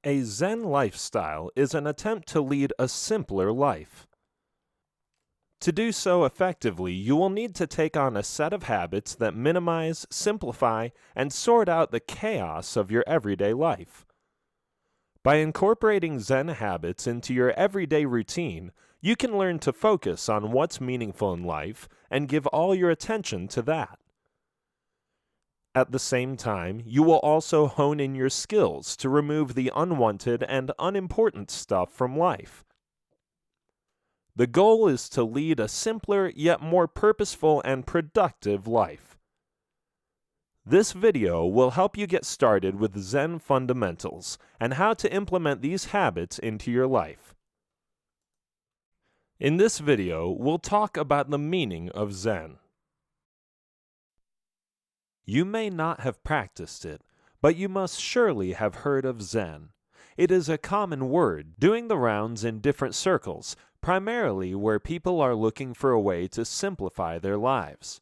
A Zen lifestyle is an attempt to lead a simpler life. To do so effectively, you will need to take on a set of habits that minimize, simplify, and sort out the chaos of your everyday life. By incorporating Zen habits into your everyday routine, you can learn to focus on what's meaningful in life and give all your attention to that. At the same time, you will also hone in your skills to remove the unwanted and unimportant stuff from life. The goal is to lead a simpler yet more purposeful and productive life. This video will help you get started with Zen fundamentals and how to implement these habits into your life. In this video, we'll talk about the meaning of Zen. You may not have practiced it, but you must surely have heard of Zen. It is a common word, doing the rounds in different circles, primarily where people are looking for a way to simplify their lives.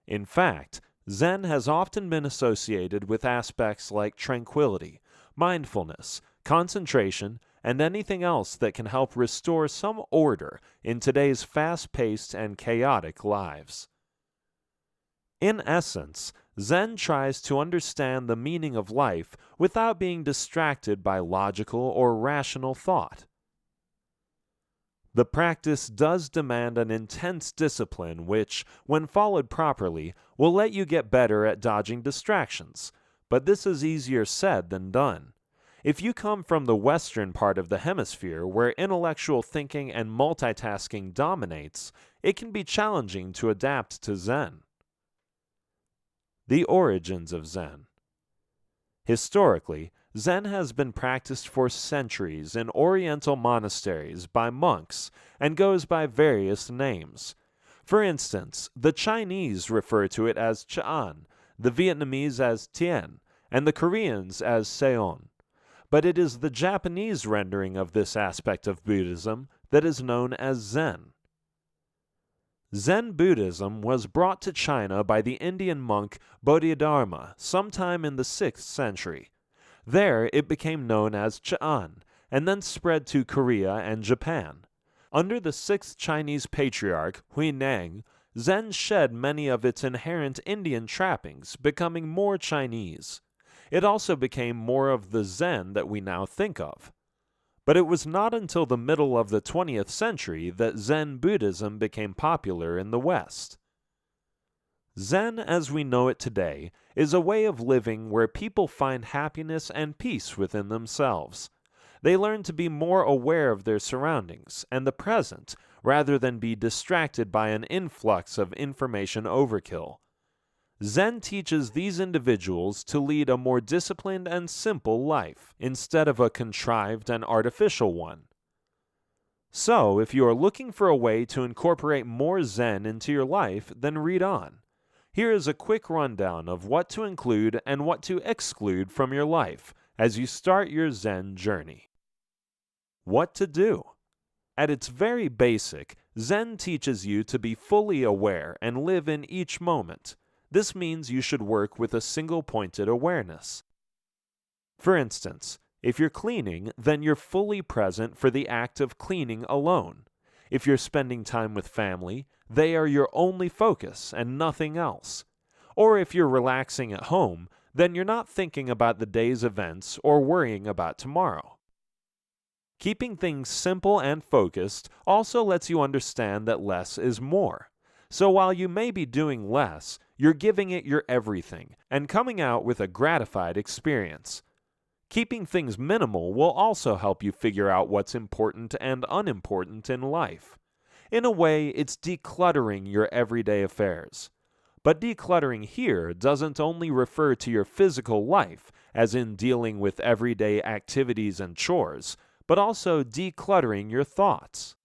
In fact, Zen has often been associated with aspects like tranquility, mindfulness, concentration, and anything else that can help restore some order in today's fast-paced and chaotic lives. In essence, Zen tries to understand the meaning of life without being distracted by logical or rational thought. The practice does demand an intense discipline which, when followed properly, will let you get better at dodging distractions, but this is easier said than done. If you come from the western part of the hemisphere where intellectual thinking and multitasking dominates, it can be challenging to adapt to Zen. The origins of Zen. Historically, Zen has been practiced for centuries in Oriental monasteries by monks and goes by various names. For instance, the Chinese refer to it as Ch'an, the Vietnamese as Tien, and the Koreans as Seon. But it is the Japanese rendering of this aspect of Buddhism that is known as Zen. Zen Buddhism was brought to China by the Indian monk Bodhidharma sometime in the 6th century. There it became known as Ch'an, and then spread to Korea and Japan. Under the 6th Chinese patriarch, Huineng, Zen shed many of its inherent Indian trappings, becoming more Chinese. It also became more of the Zen that we now think of. But it was not until the middle of the 20th century that Zen Buddhism became popular in the West. Zen, as we know it today, is a way of living where people find happiness and peace within themselves. They learn to be more aware of their surroundings and the present, rather than be distracted by an influx of information overkill. Zen teaches these individuals to lead a more disciplined and simple life, instead of a contrived and artificial one. So, if you are looking for a way to incorporate more Zen into your life, then read on. Here is a quick rundown of what to include and what to exclude from your life as you start your Zen journey. What to do? At its very basic, Zen teaches you to be fully aware and live in each moment. This means you should work with a single-pointed awareness. For instance, if you're cleaning, then you're fully present for the act of cleaning alone. If you're spending time with family, they are your only focus and nothing else. Or if you're relaxing at home, then you're not thinking about the day's events or worrying about tomorrow. Keeping things simple and focused also lets you understand that less is more. So while you may be doing less, you're giving it your everything and coming out with a gratified experience. Keeping things minimal will also help you figure out what's important and unimportant in life. In a way, it's decluttering your everyday affairs. But decluttering here doesn't only refer to your physical life, as in dealing with everyday activities and chores, but also decluttering your thoughts.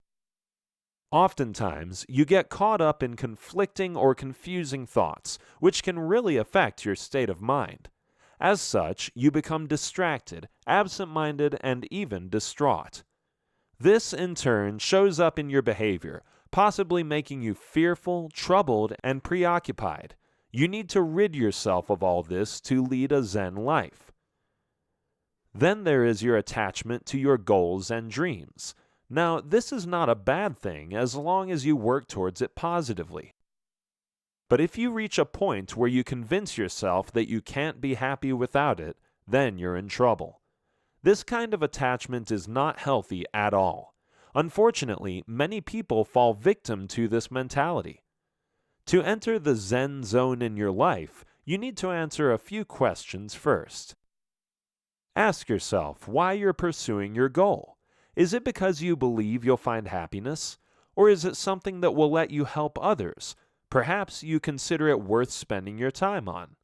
Oftentimes, you get caught up in conflicting or confusing thoughts, which can really affect your state of mind. As such, you become distracted, absent-minded, and even distraught. This, in turn, shows up in your behavior, possibly making you fearful, troubled, and preoccupied. You need to rid yourself of all this to lead a Zen life. Then there is your attachment to your goals and dreams. Now, this is not a bad thing as long as you work towards it positively. But if you reach a point where you convince yourself that you can't be happy without it, then you're in trouble. This kind of attachment is not healthy at all. Unfortunately, many people fall victim to this mentality. To enter the Zen zone in your life, you need to answer a few questions first. Ask yourself why you're pursuing your goal. Is it because you believe you'll find happiness? Or is it something that will let you help others? Perhaps you consider it worth spending your time on.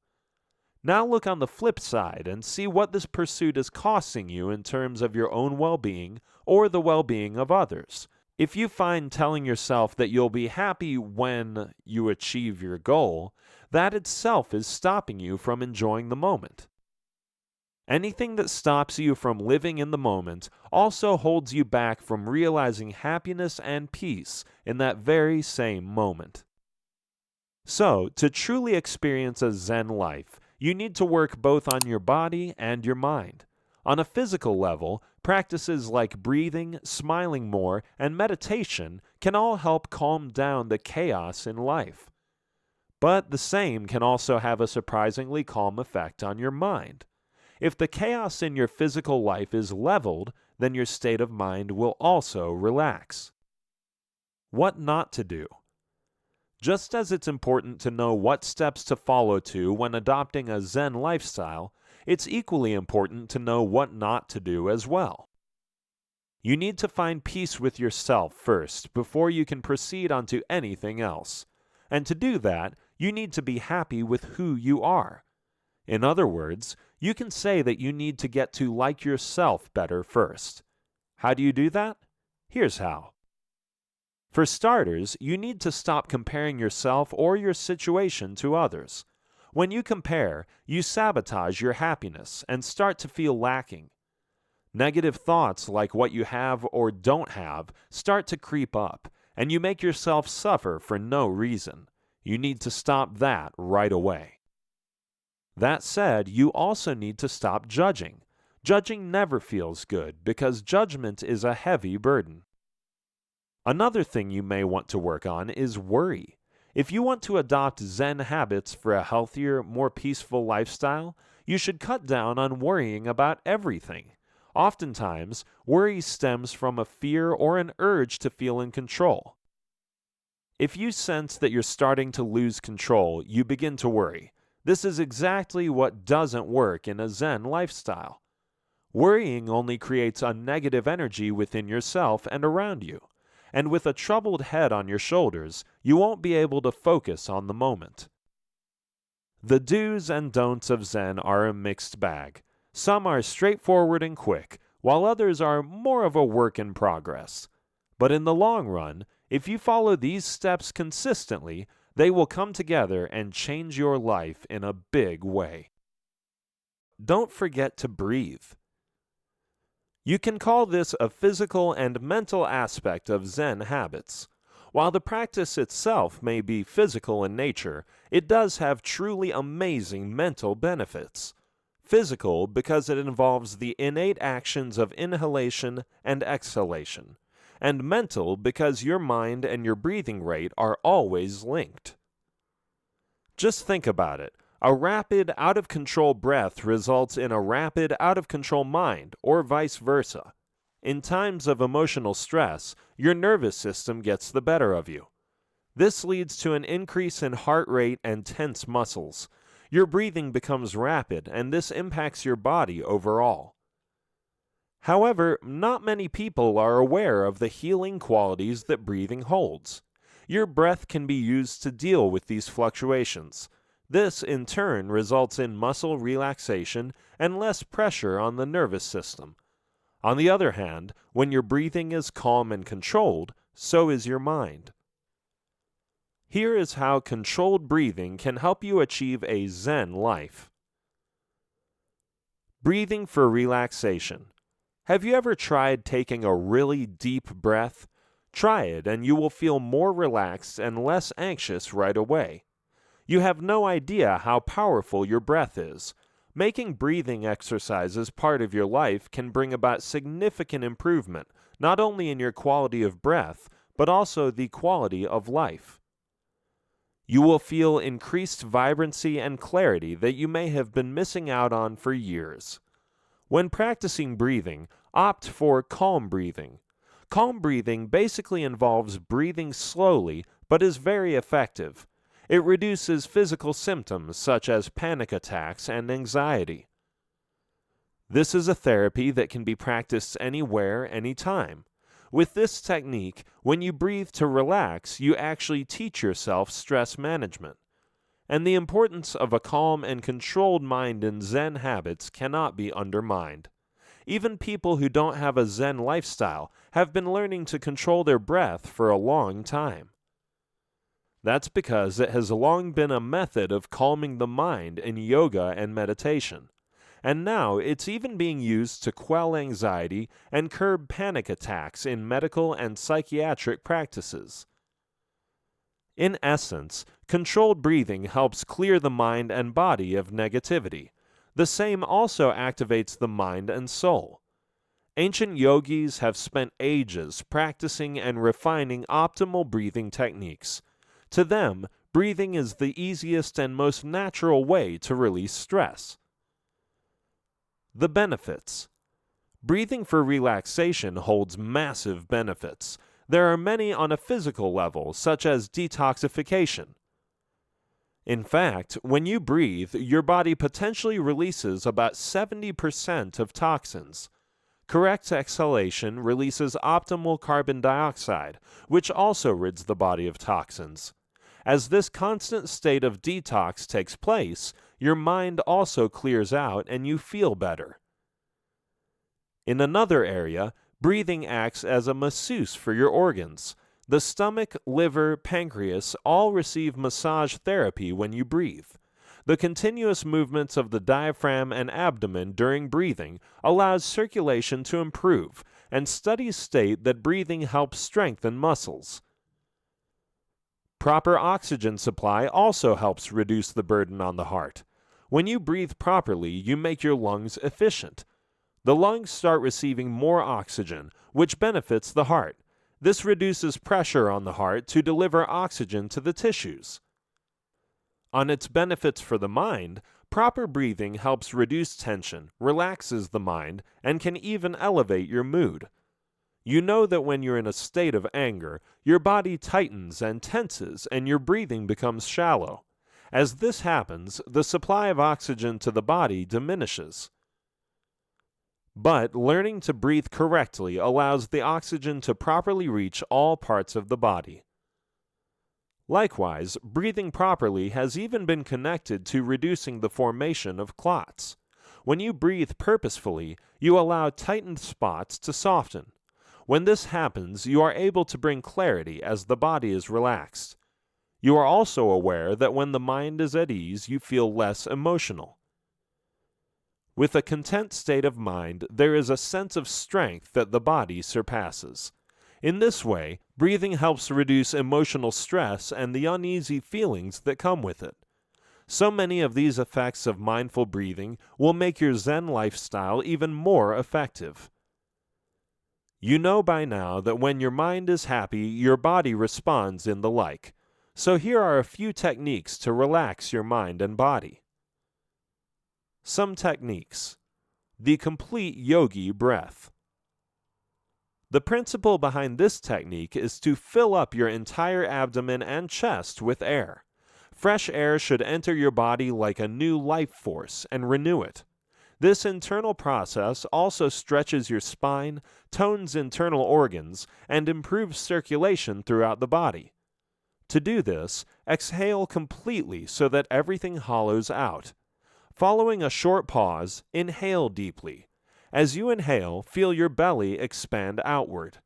Now look on the flip side and see what this pursuit is costing you in terms of your own well-being or the well-being of others. If you find telling yourself that you'll be happy when you achieve your goal, that itself is stopping you from enjoying the moment. Anything that stops you from living in the moment also holds you back from realizing happiness and peace in that very same moment. So, to truly experience a Zen life, you need to work both on your body and your mind. On a physical level, practices like breathing, smiling more, and meditation can all help calm down the chaos in life. But the same can also have a surprisingly calm effect on your mind. If the chaos in your physical life is leveled, then your state of mind will also relax. What not to do? Just as it's important to know what steps to follow to when adopting a Zen lifestyle, it's equally important to know what not to do as well. You need to find peace with yourself first before you can proceed onto anything else. And to do that, you need to be happy with who you are. In other words, you can say that you need to get to like yourself better first. How do you do that? Here's how. For starters, you need to stop comparing yourself or your situation to others. When you compare, you sabotage your happiness and start to feel lacking. Negative thoughts like what you have or don't have start to creep up, and you make yourself suffer for no reason. You need to stop that right away. That said, you also need to stop judging. Judging never feels good because judgment is a heavy burden. Another thing you may want to work on is worry. If you want to adopt Zen habits for a healthier, more peaceful lifestyle, you should cut down on worrying about everything. Oftentimes, worry stems from a fear or an urge to feel in control. If you sense that you're starting to lose control, you begin to worry. This is exactly what doesn't work in a Zen lifestyle. Worrying only creates a negative energy within yourself and around you. And with a troubled head on your shoulders, you won't be able to focus on the moment. The do's and don'ts of Zen are a mixed bag. Some are straightforward and quick, while others are more of a work in progress. But in the long run, if you follow these steps consistently, they will come together and change your life in a big way. Don't forget to breathe. You can call this a physical and mental aspect of Zen habits. While the practice itself may be physical in nature, it does have truly amazing mental benefits. Physical because it involves the innate actions of inhalation and exhalation, and mental because your mind and your breathing rate are always linked. Just think about it. A rapid, out-of-control breath results in a rapid, out-of-control mind, or vice versa. In times of emotional stress, your nervous system gets the better of you. This leads to an increase in heart rate and tense muscles. Your breathing becomes rapid, and this impacts your body overall. However, not many people are aware of the healing qualities that breathing holds. Your breath can be used to deal with these fluctuations. This, in turn, results in muscle relaxation and less pressure on the nervous system. On the other hand, when your breathing is calm and controlled, so is your mind. Here is how controlled breathing can help you achieve a Zen life. Breathing for relaxation. Have you ever tried taking a really deep breath? Try it and you will feel more relaxed and less anxious right away. You have no idea how powerful your breath is. Making breathing exercises part of your life can bring about significant improvement, not only in your quality of breath, but also the quality of life. You will feel increased vibrancy and clarity that you may have been missing out on for years. When practicing breathing, opt for calm breathing. Calm breathing basically involves breathing slowly but is very effective. It reduces physical symptoms such as panic attacks and anxiety. This is a therapy that can be practiced anywhere, anytime. With this technique, when you breathe to relax, you actually teach yourself stress management. And the importance of a calm and controlled mind in Zen habits cannot be undermined. Even people who don't have a Zen lifestyle have been learning to control their breath for a long time. That's because it has long been a method of calming the mind in yoga and meditation. And now it's even being used to quell anxiety and curb panic attacks in medical and psychiatric practices. In essence, controlled breathing helps clear the mind and body of negativity. The same also activates the mind and soul. Ancient yogis have spent ages practicing and refining optimal breathing techniques. To them, breathing is the easiest and most natural way to release stress. The benefits. Breathing for relaxation holds massive benefits. There are many on a physical level, such as detoxification. In fact, when you breathe, your body potentially releases about 70% of toxins. Correct exhalation releases optimal carbon dioxide, which also rids the body of toxins. As this constant state of detox takes place, your mind also clears out and you feel better. In another area, breathing acts as a masseuse for your organs. The stomach, liver, pancreas all receive massage therapy when you breathe. The continuous movements of the diaphragm and abdomen during breathing allows circulation to improve, and studies state that breathing helps strengthen muscles. Proper oxygen supply also helps reduce the burden on the heart. When you breathe properly, you make your lungs efficient. The lungs start receiving more oxygen, which benefits the heart. This reduces pressure on the heart to deliver oxygen to the tissues. On its benefits for the mind, proper breathing helps reduce tension, relaxes the mind, and can even elevate your mood. You know that when you're in a state of anger, your body tightens and tenses and your breathing becomes shallow. As this happens, the supply of oxygen to the body diminishes. But learning to breathe correctly allows the oxygen to properly reach all parts of the body. Likewise, breathing properly has even been connected to reducing the formation of clots. When you breathe purposefully, you allow tightened spots to soften. When this happens, you are able to bring clarity as the body is relaxed. You are also aware that when the mind is at ease, you feel less emotional. With a content state of mind, there is a sense of strength that the body surpasses. In this way, breathing helps reduce emotional stress and the uneasy feelings that come with it. So many of these effects of mindful breathing will make your Zen lifestyle even more effective. You know by now that when your mind is happy, your body responds in the like. So here are a few techniques to relax your mind and body. Some techniques. The complete yogi breath. The principle behind this technique is to fill up your entire abdomen and chest with air. Fresh air should enter your body like a new life force and renew it. This internal process also stretches your spine, tones internal organs, and improves circulation throughout the body. To do this, exhale completely so that everything hollows out. Following a short pause, inhale deeply. As you inhale, feel your belly expand outward.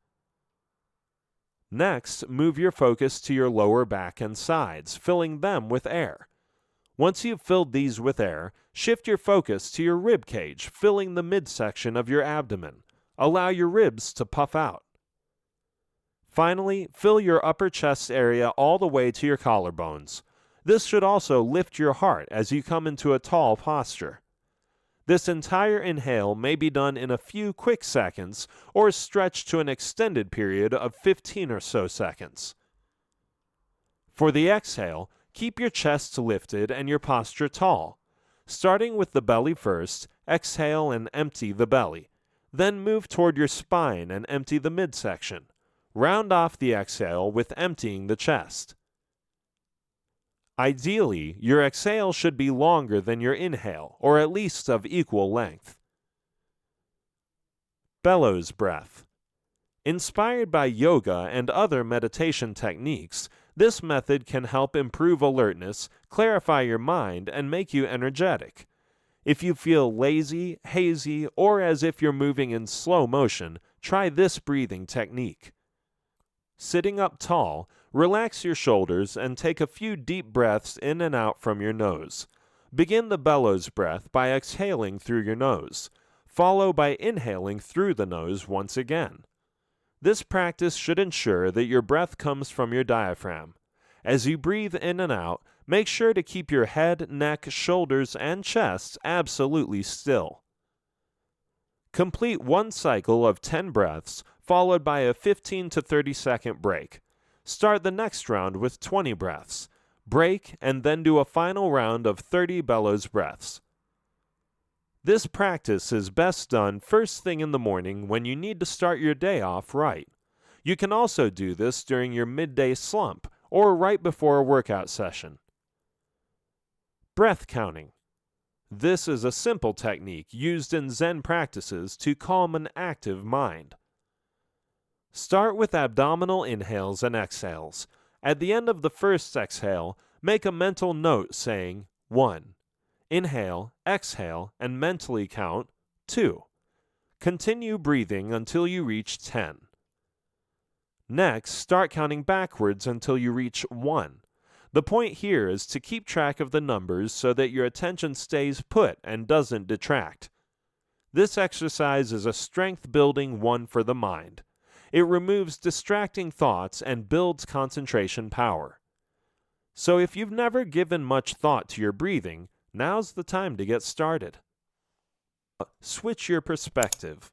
Next, move your focus to your lower back and sides, filling them with air. Once you've filled these with air, shift your focus to your rib cage, filling the midsection of your abdomen. Allow your ribs to puff out. Finally, fill your upper chest area all the way to your collarbones. This should also lift your heart as you come into a tall posture. This entire inhale may be done in a few quick seconds or stretched to an extended period of 15 or so seconds. For the exhale, keep your chest lifted and your posture tall. Starting with the belly first, exhale and empty the belly. Then move toward your spine and empty the midsection. Round off the exhale with emptying the chest. Ideally, your exhale should be longer than your inhale, or at least of equal length. Bellows breath. Inspired by yoga and other meditation techniques, this method can help improve alertness, clarify your mind, and make you energetic. If you feel lazy, hazy, or as if you're moving in slow motion, try this breathing technique. Sitting up tall, relax your shoulders and take a few deep breaths in and out from your nose. Begin the bellows breath by exhaling through your nose. Follow by inhaling through the nose once again. This practice should ensure that your breath comes from your diaphragm. As you breathe in and out, make sure to keep your head, neck, shoulders, and chest absolutely still. Complete one cycle of 10 breaths, followed by a 15 to 30 second break. Start the next round with 20 breaths. Break, and then do a final round of 30 bellows breaths. This practice is best done first thing in the morning when you need to start your day off right. You can also do this during your midday slump or right before a workout session. Breath counting. This is a simple technique used in Zen practices to calm an active mind. Start with abdominal inhales and exhales. At the end of the first exhale, make a mental note saying 1. Inhale, exhale, and mentally count 2. Continue breathing until you reach 10. Next, start counting backwards until you reach 1. The point here is to keep track of the numbers so that your attention stays put and doesn't detract. This exercise is a strength-building one for the mind. It removes distracting thoughts and builds concentration power. So if you've never given much thought to your breathing, now's the time to get started. Switch your perspective.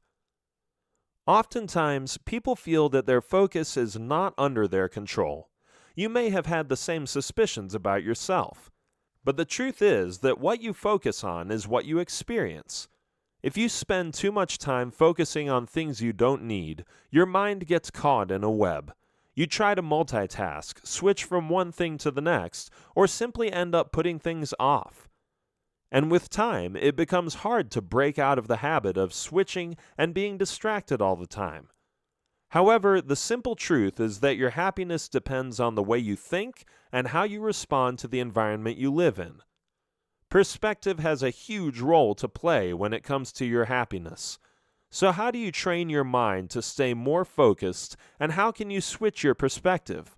Oftentimes, people feel that their focus is not under their control. You may have had the same suspicions about yourself. But the truth is that what you focus on is what you experience. If you spend too much time focusing on things you don't need, your mind gets caught in a web. You try to multitask, switch from one thing to the next, or simply end up putting things off. And with time, it becomes hard to break out of the habit of switching and being distracted all the time. However, the simple truth is that your happiness depends on the way you think and how you respond to the environment you live in. Perspective has a huge role to play when it comes to your happiness. So how do you train your mind to stay more focused, and how can you switch your perspective?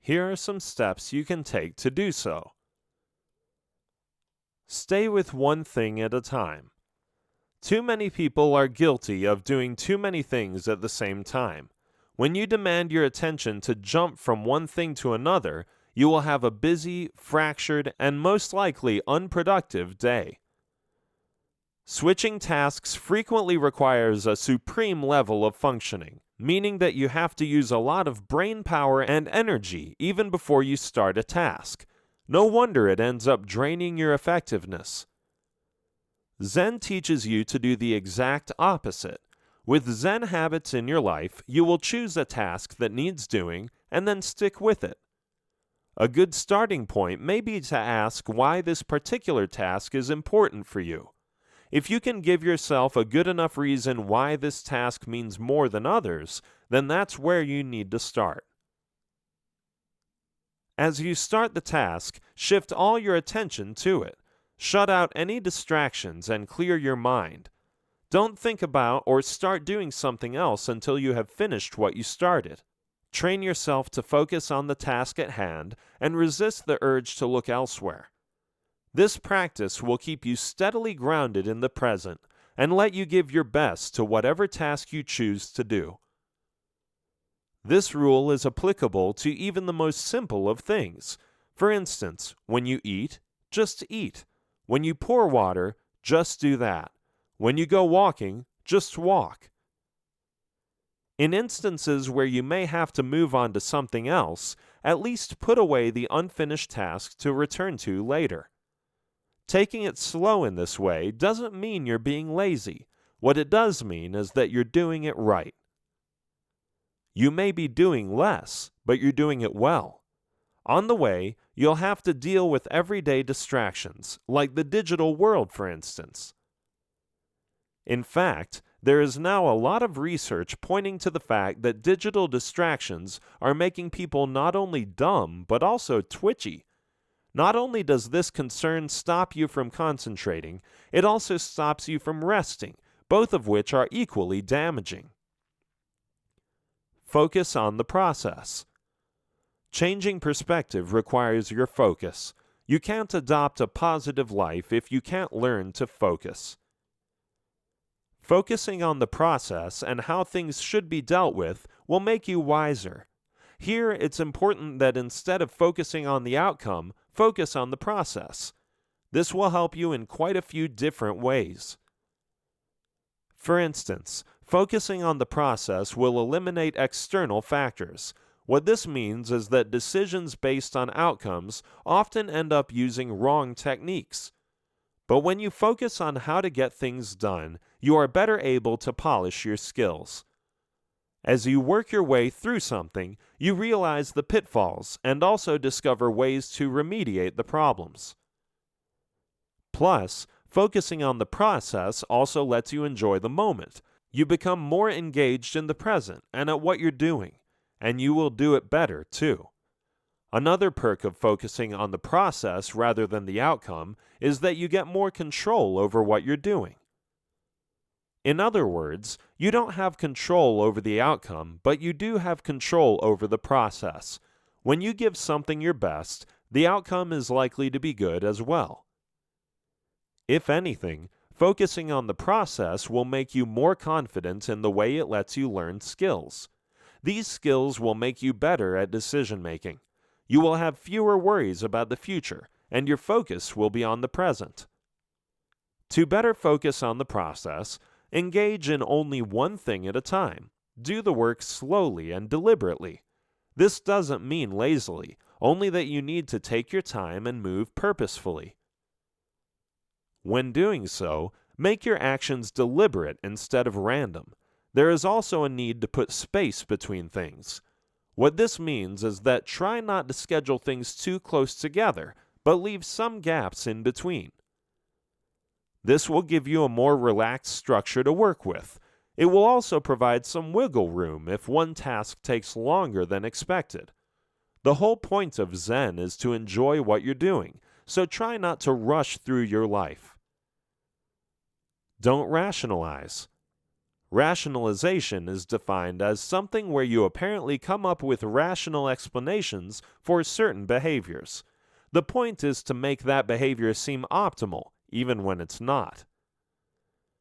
Here are some steps you can take to do so. Stay with one thing at a time. Too many people are guilty of doing too many things at the same time. When you demand your attention to jump from one thing to another, you will have a busy, fractured, and most likely unproductive day. Switching tasks frequently requires a supreme level of functioning, meaning that you have to use a lot of brain power and energy even before you start a task. No wonder it ends up draining your effectiveness. Zen teaches you to do the exact opposite. With Zen habits in your life, you will choose a task that needs doing and then stick with it. A good starting point may be to ask why this particular task is important for you. If you can give yourself a good enough reason why this task means more than others, then that's where you need to start. As you start the task, shift all your attention to it. Shut out any distractions and clear your mind. Don't think about or start doing something else until you have finished what you started. Train yourself to focus on the task at hand and resist the urge to look elsewhere. This practice will keep you steadily grounded in the present and let you give your best to whatever task you choose to do. This rule is applicable to even the most simple of things. For instance, when you eat, just eat. When you pour water, just do that. When you go walking, just walk. In instances where you may have to move on to something else, at least put away the unfinished task to return to later. Taking it slow in this way doesn't mean you're being lazy. What it does mean is that you're doing it right. You may be doing less, but you're doing it well. On the way, you'll have to deal with everyday distractions, like the digital world, for instance. In fact, there is now a lot of research pointing to the fact that digital distractions are making people not only dumb, but also twitchy. Not only does this concern stop you from concentrating, it also stops you from resting, both of which are equally damaging. Focus on the process. Changing perspective requires your focus. You can't adopt a positive life if you can't learn to focus. Focusing on the process and how things should be dealt with will make you wiser. Here, it's important that instead of focusing on the outcome, focus on the process. This will help you in quite a few different ways. For instance, focusing on the process will eliminate external factors. What this means is that decisions based on outcomes often end up using wrong techniques. But when you focus on how to get things done, you are better able to polish your skills. As you work your way through something, you realize the pitfalls and also discover ways to remediate the problems. Plus, focusing on the process also lets you enjoy the moment. You become more engaged in the present and at what you're doing, and you will do it better too. Another perk of focusing on the process rather than the outcome is that you get more control over what you're doing. In other words, you don't have control over the outcome, but you do have control over the process. When you give something your best, the outcome is likely to be good as well. If anything, focusing on the process will make you more confident in the way it lets you learn skills. These skills will make you better at decision making. You will have fewer worries about the future, and your focus will be on the present. To better focus on the process, engage in only one thing at a time. Do the work slowly and deliberately. This doesn't mean lazily, only that you need to take your time and move purposefully. When doing so, make your actions deliberate instead of random. There is also a need to put space between things. What this means is that try not to schedule things too close together, but leave some gaps in between. This will give you a more relaxed structure to work with. It will also provide some wiggle room if one task takes longer than expected. The whole point of Zen is to enjoy what you're doing, so try not to rush through your life. Don't rationalize. Rationalization is defined as something where you apparently come up with rational explanations for certain behaviors. The point is to make that behavior seem optimal, even when it's not.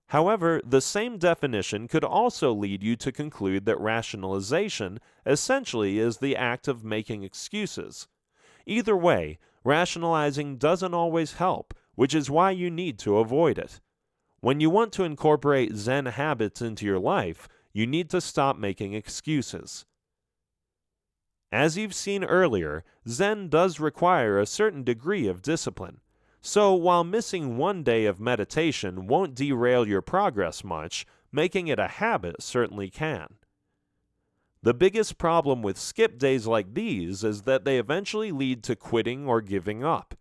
However, the same definition could also lead you to conclude that rationalization essentially is the act of making excuses. Either way, rationalizing doesn't always help, which is why you need to avoid it. When you want to incorporate Zen habits into your life, you need to stop making excuses. As you've seen earlier, Zen does require a certain degree of discipline. So while missing one day of meditation won't derail your progress much, making it a habit certainly can. The biggest problem with skip days like these is that they eventually lead to quitting or giving up.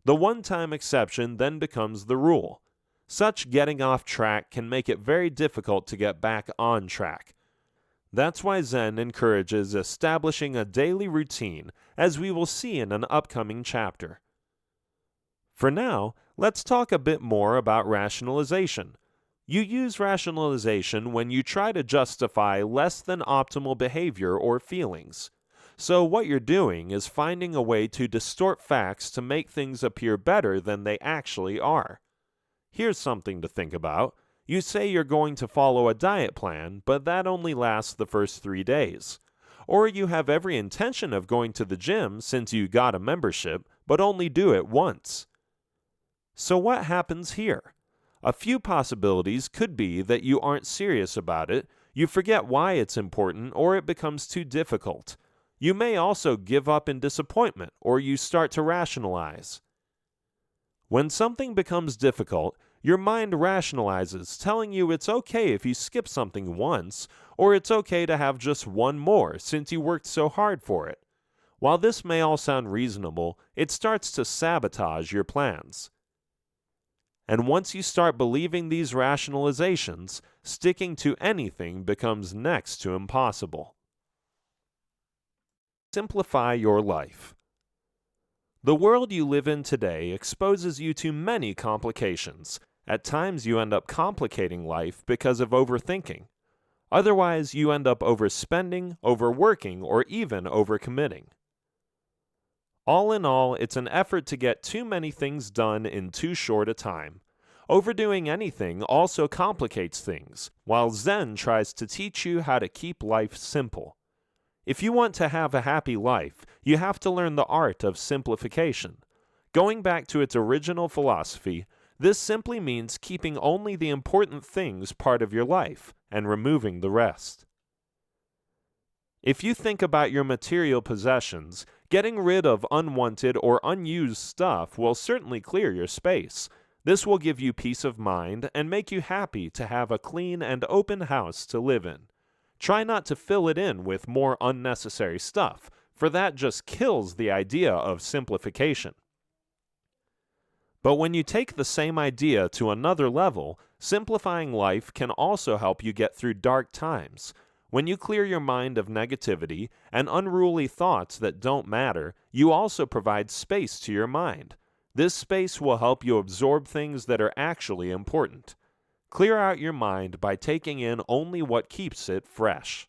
The one-time exception then becomes the rule. Such getting off track can make it very difficult to get back on track. That's why Zen encourages establishing a daily routine, as we will see in an upcoming chapter. For now, let's talk a bit more about rationalization. You use rationalization when you try to justify less than optimal behavior or feelings. So what you're doing is finding a way to distort facts to make things appear better than they actually are. Here's something to think about. You say you're going to follow a diet plan, but that only lasts the first 3 days. or you have every intention of going to the gym since you got a membership, but only do it once. So what happens here? A few possibilities could be that you aren't serious about it, you forget why it's important, or it becomes too difficult. You may also give up in disappointment, or you start to rationalize. When something becomes difficult, your mind rationalizes, telling you it's okay if you skip something once, or it's okay to have just one more since you worked so hard for it. While this may all sound reasonable, it starts to sabotage your plans. And once you start believing these rationalizations, sticking to anything becomes next to impossible. Simplify your life. The world you live in today exposes you to many complications. At times you end up complicating life because of overthinking. Otherwise, you end up overspending, overworking, or even overcommitting. All in all, it's an effort to get too many things done in too short a time. Overdoing anything also complicates things, while Zen tries to teach you how to keep life simple. If you want to have a happy life, you have to learn the art of simplification. Going back to its original philosophy, this simply means keeping only the important things part of your life and removing the rest. If you think about your material possessions, getting rid of unwanted or unused stuff will certainly clear your space. This will give you peace of mind and make you happy to have a clean and open house to live in. Try not to fill it in with more unnecessary stuff, for that just kills the idea of simplification. But when you take the same idea to another level, simplifying life can also help you get through dark times. When you clear your mind of negativity and unruly thoughts that don't matter, you also provide space to your mind. This space will help you absorb things that are actually important. Clear out your mind by taking in only what keeps it fresh.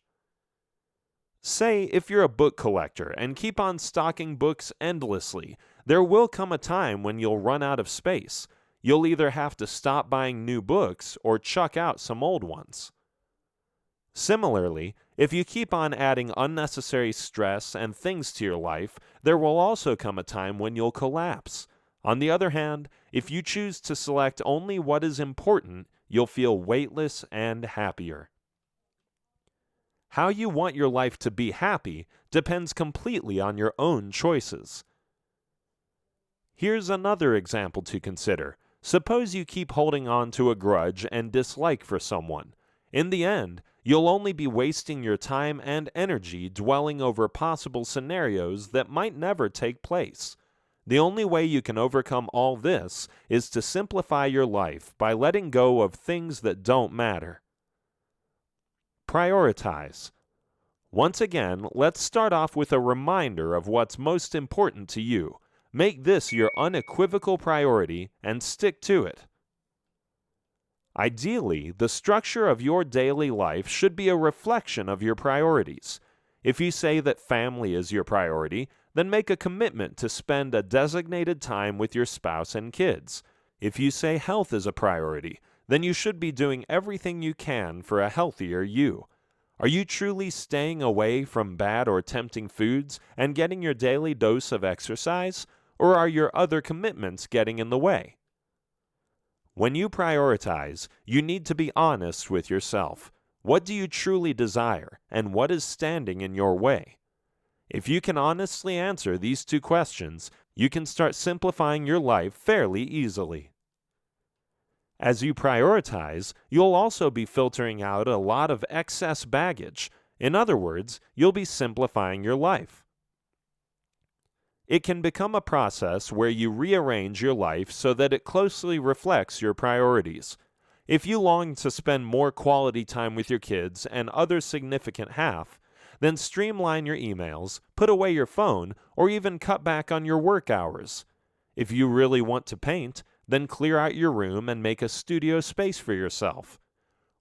Say if you're a book collector and keep on stocking books endlessly, there will come a time when you'll run out of space. You'll either have to stop buying new books or chuck out some old ones. Similarly, if you keep on adding unnecessary stress and things to your life, there will also come a time when you'll collapse. On the other hand, if you choose to select only what is important, you'll feel weightless and happier. How you want your life to be happy depends completely on your own choices. Here's another example to consider. Suppose you keep holding on to a grudge and dislike for someone. In the end, you'll only be wasting your time and energy dwelling over possible scenarios that might never take place. The only way you can overcome all this is to simplify your life by letting go of things that don't matter. Prioritize. Once again, let's start off with a reminder of what's most important to you. Make this your unequivocal priority and stick to it. Ideally, the structure of your daily life should be a reflection of your priorities. If you say that family is your priority, then make a commitment to spend a designated time with your spouse and kids. If you say health is a priority, then you should be doing everything you can for a healthier you. Are you truly staying away from bad or tempting foods and getting your daily dose of exercise, or are your other commitments getting in the way? When you prioritize, you need to be honest with yourself. What do you truly desire, and what is standing in your way? If you can honestly answer these two questions, you can start simplifying your life fairly easily. As you prioritize, you'll also be filtering out a lot of excess baggage. In other words, you'll be simplifying your life. It can become a process where you rearrange your life so that it closely reflects your priorities. If you long to spend more quality time with your kids and other significant half, then streamline your emails, put away your phone, or even cut back on your work hours. If you really want to paint, then clear out your room and make a studio space for yourself.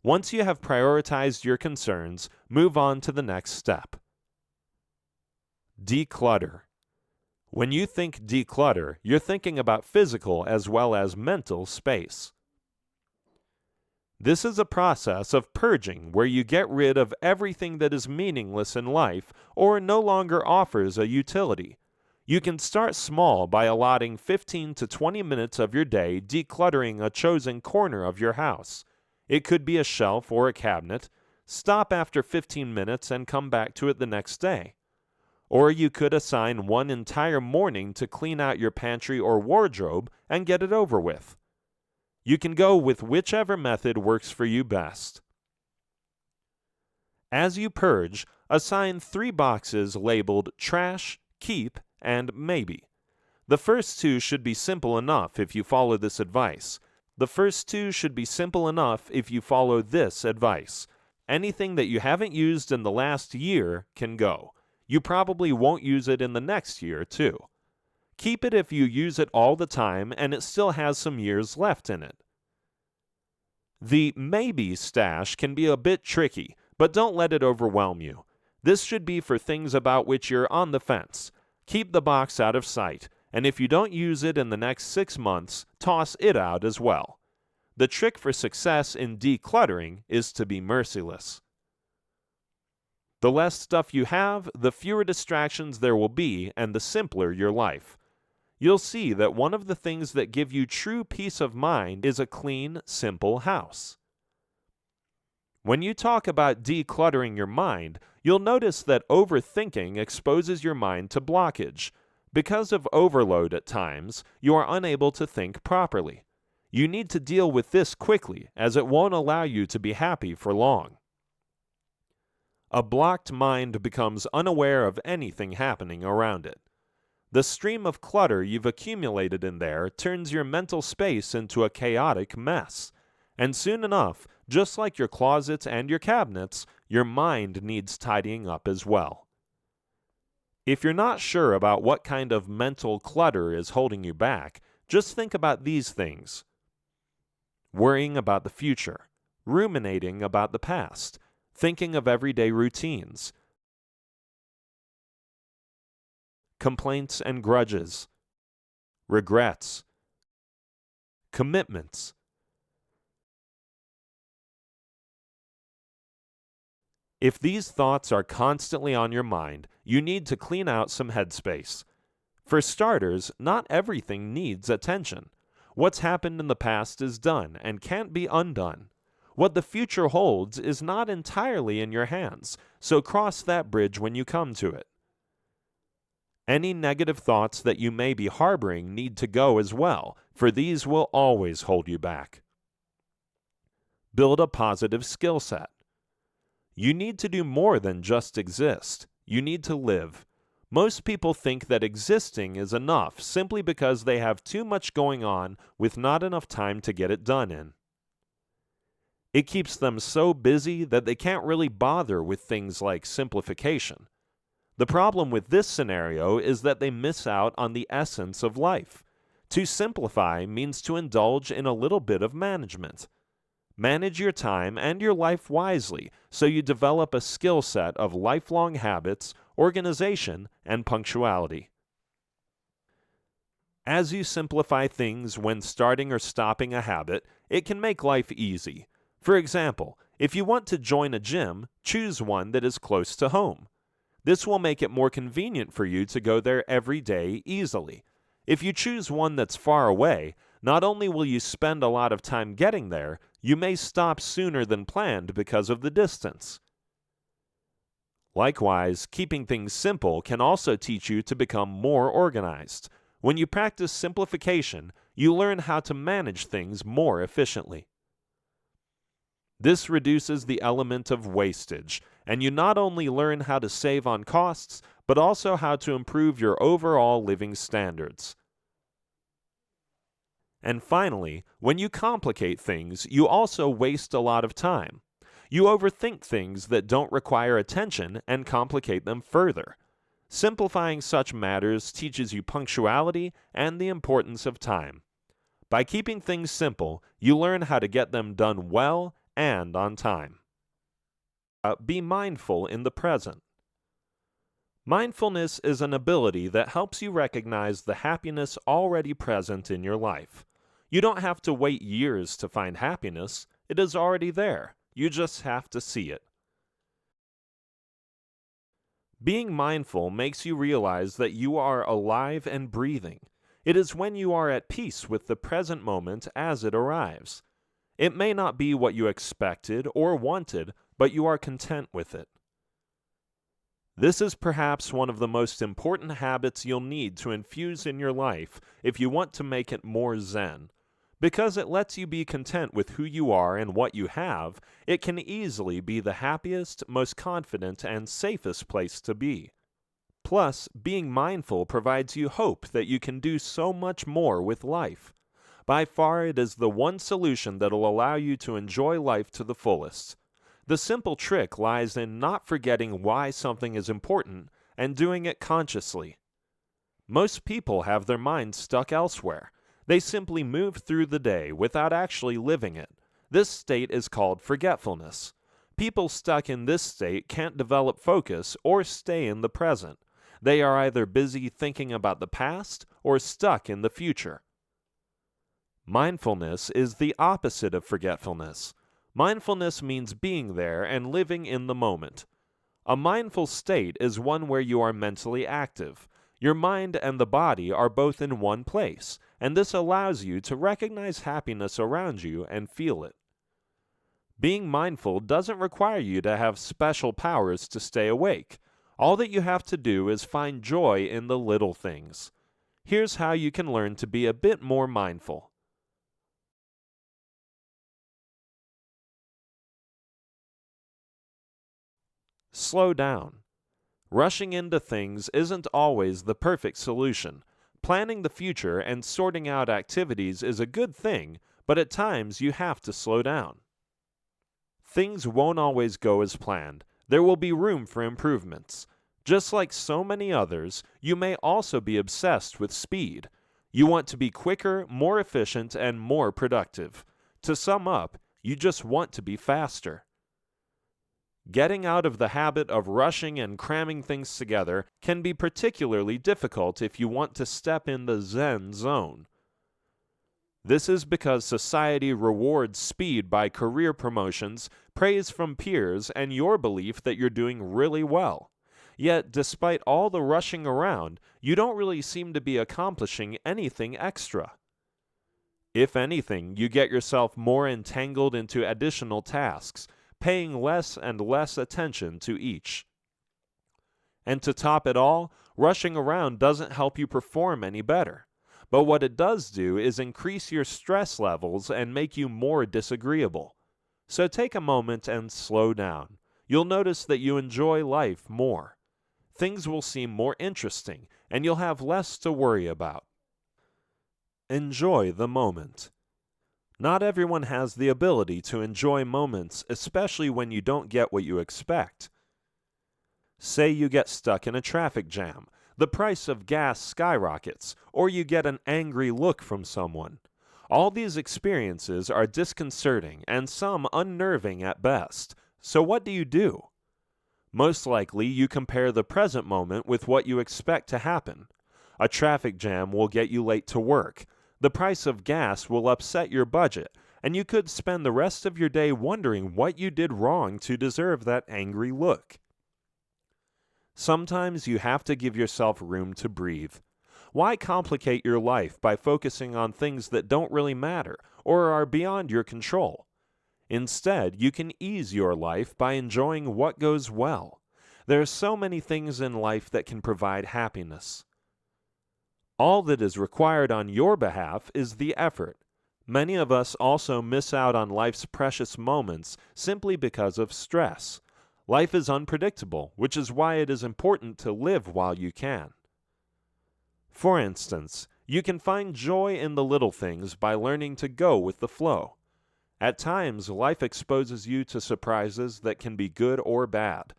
Once you have prioritized your concerns, move on to the next step. Declutter. When you think declutter, you're thinking about physical as well as mental space. This is a process of purging where you get rid of everything that is meaningless in life or no longer offers a utility. You can start small by allotting 15 to 20 minutes of your day decluttering a chosen corner of your house. It could be a shelf or a cabinet. Stop after 15 minutes and come back to it the next day. Or you could assign one entire morning to clean out your pantry or wardrobe and get it over with. You can go with whichever method works for you best. As you purge, assign 3 boxes labeled Trash, Keep, and Maybe. The first 2 should be simple enough if you follow this advice. Anything that you haven't used in the last year can go. You probably won't use it in the next year, too. Keep it if you use it all the time and it still has some years left in it. The maybe stash can be a bit tricky, but don't let it overwhelm you. This should be for things about which you're on the fence. Keep the box out of sight, and if you don't use it in the next 6 months, toss it out as well. The trick for success in decluttering is to be merciless. The less stuff you have, the fewer distractions there will be, and the simpler your life. You'll see that one of the things that give you true peace of mind is a clean, simple house. When you talk about decluttering your mind, you'll notice that overthinking exposes your mind to blockage. Because of overload at times, you are unable to think properly. You need to deal with this quickly, as it won't allow you to be happy for long. A blocked mind becomes unaware of anything happening around it. The stream of clutter you've accumulated in there turns your mental space into a chaotic mess. And soon enough, just like your closets and your cabinets, your mind needs tidying up as well. If you're not sure about what kind of mental clutter is holding you back, just think about these things. Worrying about the future, ruminating about the past, thinking of everyday routines, complaints and grudges, regrets, commitments. If these thoughts are constantly on your mind, you need to clean out some headspace. For starters, not everything needs attention. What's happened in the past is done and can't be undone. What the future holds is not entirely in your hands, so cross that bridge when you come to it. Any negative thoughts that you may be harboring need to go as well, for these will always hold you back. Build a positive skill set. You need to do more than just exist. You need to live. Most people think that existing is enough simply because they have too much going on with not enough time to get it done in. It keeps them so busy that they can't really bother with things like simplification. The problem with this scenario is that they miss out on the essence of life. To simplify means to indulge in a little bit of management. Manage your time and your life wisely so you develop a skill set of lifelong habits, organization, and punctuality. As you simplify things when starting or stopping a habit, it can make life easy. For example, if you want to join a gym, choose one that is close to home. This will make it more convenient for you to go there every day easily. If you choose one that's far away, not only will you spend a lot of time getting there, you may stop sooner than planned because of the distance. Likewise, keeping things simple can also teach you to become more organized. When you practice simplification, you learn how to manage things more efficiently. This reduces the element of wastage, and you not only learn how to save on costs, but also how to improve your overall living standards. And finally, when you complicate things, you also waste a lot of time. You overthink things that don't require attention and complicate them further. Simplifying such matters teaches you punctuality and the importance of time. By keeping things simple, you learn how to get them done well and on time. Be mindful in the present. Mindfulness is an ability that helps you recognize the happiness already present in your life. You don't have to wait years to find happiness. It is already there. You just have to see it. Being mindful makes you realize that you are alive and breathing. It is when you are at peace with the present moment as it arrives. It may not be what you expected or wanted, but you are content with it. This is perhaps one of the most important habits you'll need to infuse in your life if you want to make it more Zen. Because it lets you be content with who you are and what you have, it can easily be the happiest, most confident, and safest place to be. Plus, being mindful provides you hope that you can do so much more with life. By far, it is the one solution that'll allow you to enjoy life to the fullest. The simple trick lies in not forgetting why something is important and doing it consciously. Most people have their minds stuck elsewhere. They simply move through the day without actually living it. This state is called forgetfulness. People stuck in this state can't develop focus or stay in the present. They are either busy thinking about the past or stuck in the future. Mindfulness is the opposite of forgetfulness. Mindfulness means being there and living in the moment. A mindful state is one where you are mentally active. Your mind and the body are both in one place, and this allows you to recognize happiness around you and feel it. Being mindful doesn't require you to have special powers to stay awake. All that you have to do is find joy in the little things. Here's how you can learn to be a bit more mindful. Slow down. Rushing into things isn't always the perfect solution. Planning the future and sorting out activities is a good thing, but at times you have to slow down. Things won't always go as planned. There will be room for improvements. Just like so many others, you may also be obsessed with speed. You want to be quicker, more efficient, and more productive. To sum up, you just want to be faster. Getting out of the habit of rushing and cramming things together can be particularly difficult if you want to step in the Zen zone. This is because society rewards speed by career promotions, praise from peers, and your belief that you're doing really well. Yet, despite all the rushing around, you don't really seem to be accomplishing anything extra. If anything, you get yourself more entangled into additional tasks, paying less and less attention to each. And to top it all, rushing around doesn't help you perform any better. But what it does do is increase your stress levels and make you more disagreeable. So take a moment and slow down. You'll notice that you enjoy life more. Things will seem more interesting, and you'll have less to worry about. Enjoy the moment. Not everyone has the ability to enjoy moments, especially when you don't get what you expect. Say you get stuck in a traffic jam, the price of gas skyrockets, or you get an angry look from someone. All these experiences are disconcerting and some unnerving at best. So what do? Most likely you compare the present moment with what you expect to happen. A traffic jam will get you late to work. The price of gas will upset your budget, and you could spend the rest of your day wondering what you did wrong to deserve that angry look. Sometimes you have to give yourself room to breathe. Why complicate your life by focusing on things that don't really matter or are beyond your control? Instead, you can ease your life by enjoying what goes well. There are so many things in life that can provide happiness. All that is required on your behalf is the effort. Many of us also miss out on life's precious moments simply because of stress. Life is unpredictable, which is why it is important to live while you can. For instance, you can find joy in the little things by learning to go with the flow. At times, life exposes you to surprises that can be good or bad.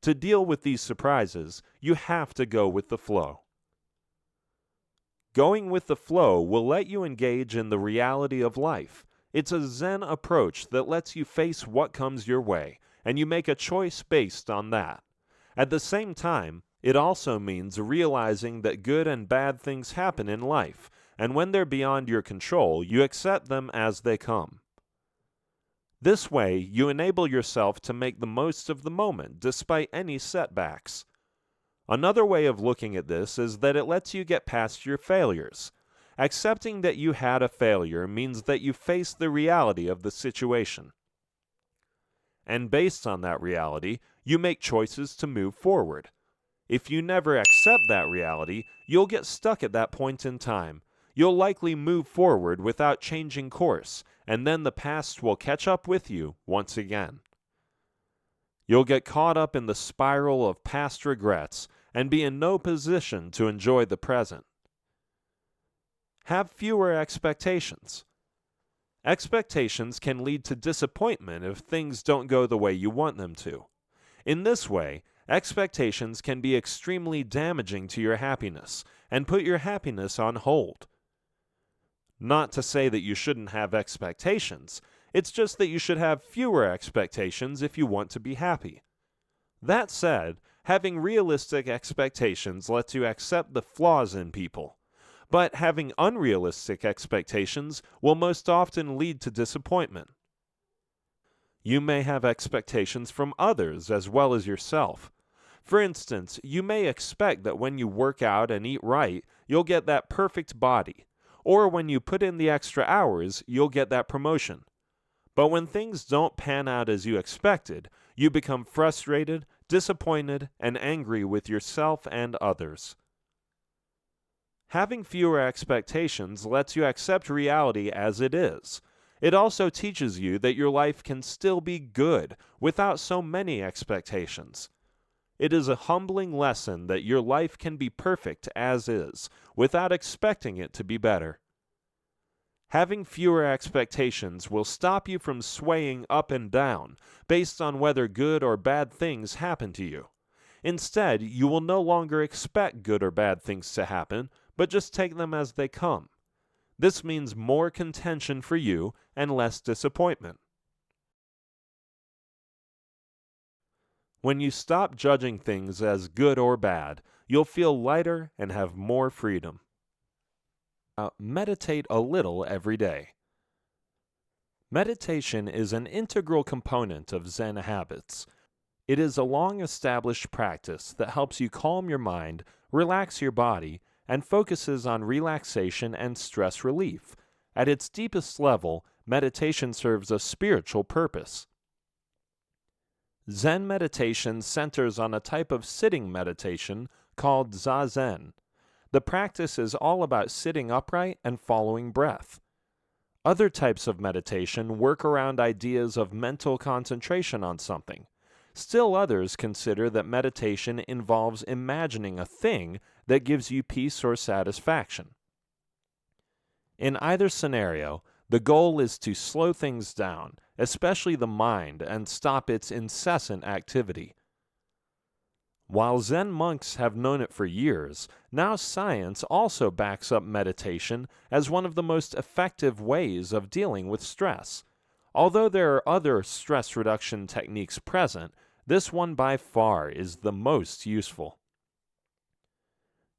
To deal with these surprises, you have to go with the flow. Going with the flow will let you engage in the reality of life. It's a Zen approach that lets you face what comes your way, and you make a choice based on that. At the same time, it also means realizing that good and bad things happen in life, and when they're beyond your control, you accept them as they come. This way, you enable yourself to make the most of the moment despite any setbacks. Another way of looking at this is that it lets you get past your failures. Accepting that you had a failure means that you face the reality of the situation. And based on that reality, you make choices to move forward. If you never accept that reality, you'll get stuck at that point in time. You'll likely move forward without changing course, and then the past will catch up with you once again. You'll get caught up in the spiral of past regrets and be in no position to enjoy the present. Have fewer expectations. Expectations can lead to disappointment if things don't go the way you want them to. In this way, expectations can be extremely damaging to your happiness and put your happiness on hold. Not to say that you shouldn't have expectations, it's just that you should have fewer expectations if you want to be happy. That said, having realistic expectations lets you accept the flaws in people, but having unrealistic expectations will most often lead to disappointment. You may have expectations from others as well as yourself. For instance, you may expect that when you work out and eat right, you'll get that perfect body, or when you put in the extra hours, you'll get that promotion. But when things don't pan out as you expected, you become frustrated, disappointed, and angry with yourself and others. Having fewer expectations lets you accept reality as it is. It also teaches you that your life can still be good without so many expectations. It is a humbling lesson that your life can be perfect as is, without expecting it to be better. Having fewer expectations will stop you from swaying up and down based on whether good or bad things happen to you. Instead, you will no longer expect good or bad things to happen, but just take them as they come. This means more contention for you and less disappointment. When you stop judging things as good or bad, you'll feel lighter and have more freedom. Meditate a little every day. Meditation is an integral component of Zen habits. It is a long-established practice that helps you calm your mind, relax your body, and focuses on relaxation and stress relief. At its deepest level, meditation serves a spiritual purpose. Zen meditation centers on a type of sitting meditation called Zazen. The practice is all about sitting upright and following breath. Other types of meditation work around ideas of mental concentration on something. Still others consider that meditation involves imagining a thing that gives you peace or satisfaction. In either scenario, the goal is to slow things down, especially the mind, and stop its incessant activity. While Zen monks have known it for years, now science also backs up meditation as one of the most effective ways of dealing with stress. Although there are other stress reduction techniques present, this one by far is the most useful.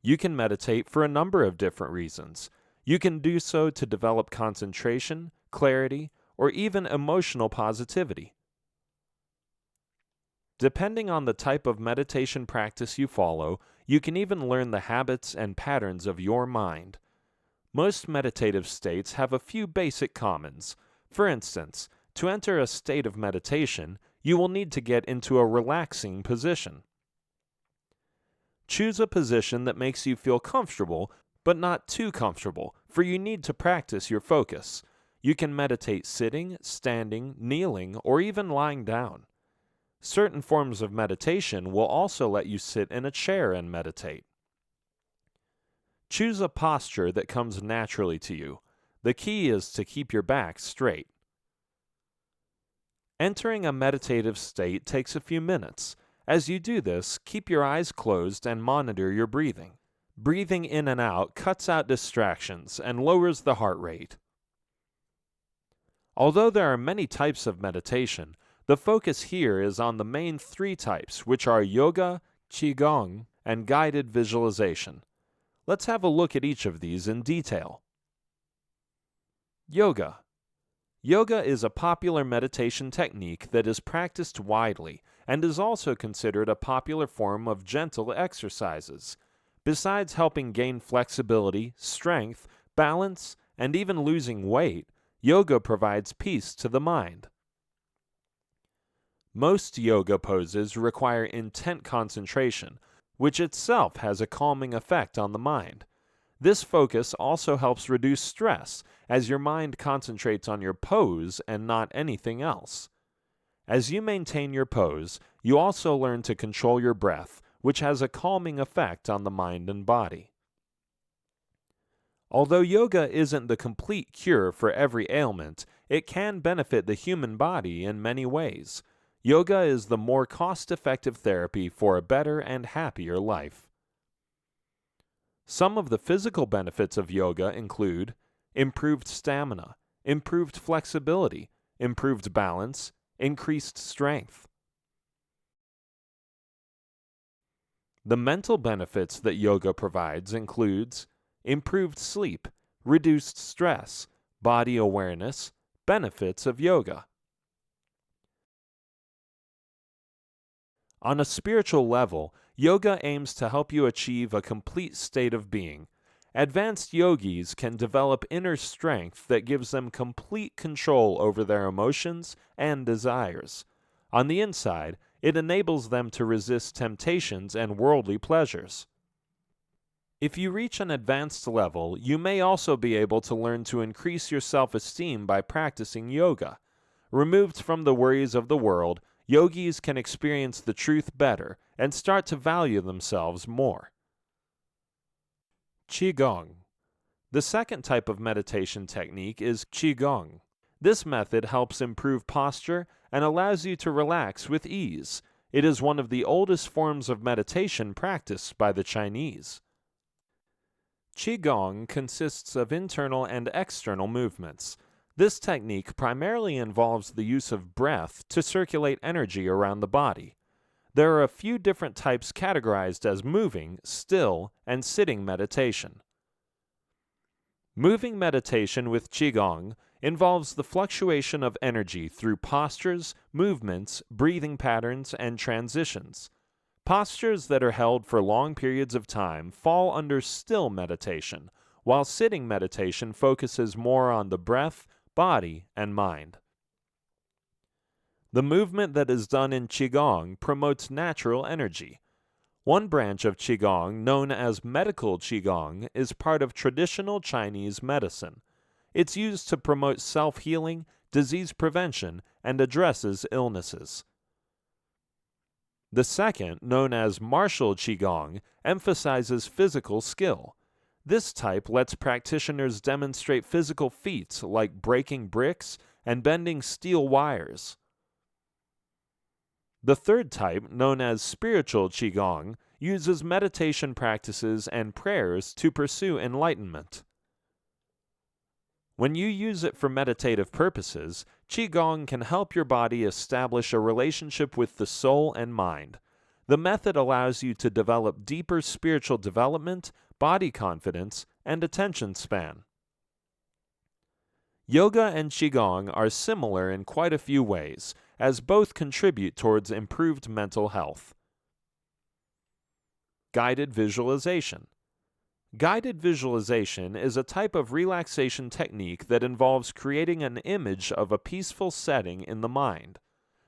You can meditate for a number of different reasons. You can do so to develop concentration, clarity, or even emotional positivity. Depending on the type of meditation practice you follow, you can even learn the habits and patterns of your mind. Most meditative states have a few basic commons. For instance, to enter a state of meditation, you will need to get into a relaxing position. Choose a position that makes you feel comfortable, but not too comfortable, for you need to practice your focus. You can meditate sitting, standing, kneeling, or even lying down. Certain forms of meditation will also let you sit in a chair and meditate. Choose a posture that comes naturally to you. The key is to keep your back straight. Entering a meditative state takes a few minutes. As you do this, keep your eyes closed and monitor your breathing. Breathing in and out cuts out distractions and lowers the heart rate. Although there are many types of meditation, the focus here is on the main three types, which are yoga, qigong, and guided visualization. Let's have a look at each of these in detail. Yoga. Yoga is a popular meditation technique that is practiced widely and is also considered a popular form of gentle exercises. Besides helping gain flexibility, strength, balance, and even losing weight, yoga provides peace to the mind. Most yoga poses require intent concentration, which itself has a calming effect on the mind. This focus also helps reduce stress, as your mind concentrates on your pose and not anything else. As you maintain your pose, you also learn to control your breath, which has a calming effect on the mind and body. Although yoga isn't the complete cure for every ailment, it can benefit the human body in many ways. Yoga is the more cost-effective therapy for a better and happier life. Some of the physical benefits of yoga include improved stamina, improved flexibility, improved balance, increased strength. The mental benefits that yoga provides includes improved sleep, reduced stress, body awareness, benefits of yoga. On a spiritual level, yoga aims to help you achieve a complete state of being. Advanced yogis can develop inner strength that gives them complete control over their emotions and desires. On the inside, it enables them to resist temptations and worldly pleasures. If you reach an advanced level, you may also be able to learn to increase your self-esteem by practicing yoga. Removed from the worries of the world, yogis can experience the truth better and start to value themselves more. Qigong. The second type of meditation technique is Qigong. This method helps improve posture and allows you to relax with ease. It is one of the oldest forms of meditation practiced by the Chinese. Qigong consists of internal and external movements. This technique primarily involves the use of breath to circulate energy around the body. There are a few different types categorized as moving, still, and sitting meditation. Moving meditation with Qigong involves the fluctuation of energy through postures, movements, breathing patterns, and transitions. Postures that are held for long periods of time fall under still meditation, while sitting meditation focuses more on the breath, body, and mind. The movement that is done in Qigong promotes natural energy. One branch of Qigong, known as medical Qigong, is part of traditional Chinese medicine. It's used to promote self-healing, disease prevention, and addresses illnesses. The second, known as martial Qigong, emphasizes physical skill. This type lets practitioners demonstrate physical feats like breaking bricks and bending steel wires. The third type, known as spiritual Qigong, uses meditation practices and prayers to pursue enlightenment. When you use it for meditative purposes, Qigong can help your body establish a relationship with the soul and mind. The method allows you to develop deeper spiritual development, body confidence, and attention span. Yoga and Qigong are similar in quite a few ways, as both contribute towards improved mental health. Guided visualization. Guided visualization is a type of relaxation technique that involves creating an image of a peaceful setting in the mind.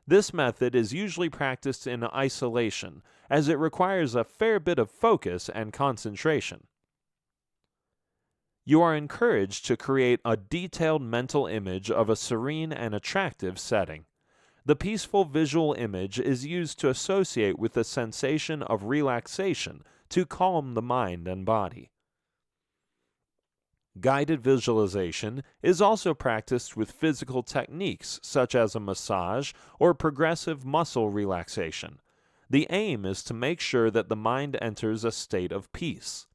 This method is usually practiced in isolation, as it requires a fair bit of focus and concentration. You are encouraged to create a detailed mental image of a serene and attractive setting. The peaceful visual image is used to associate with the sensation of relaxation to calm the mind and body. Guided visualization is also practiced with physical techniques such as a massage or progressive muscle relaxation. The aim is to make sure that the mind enters a state of peace.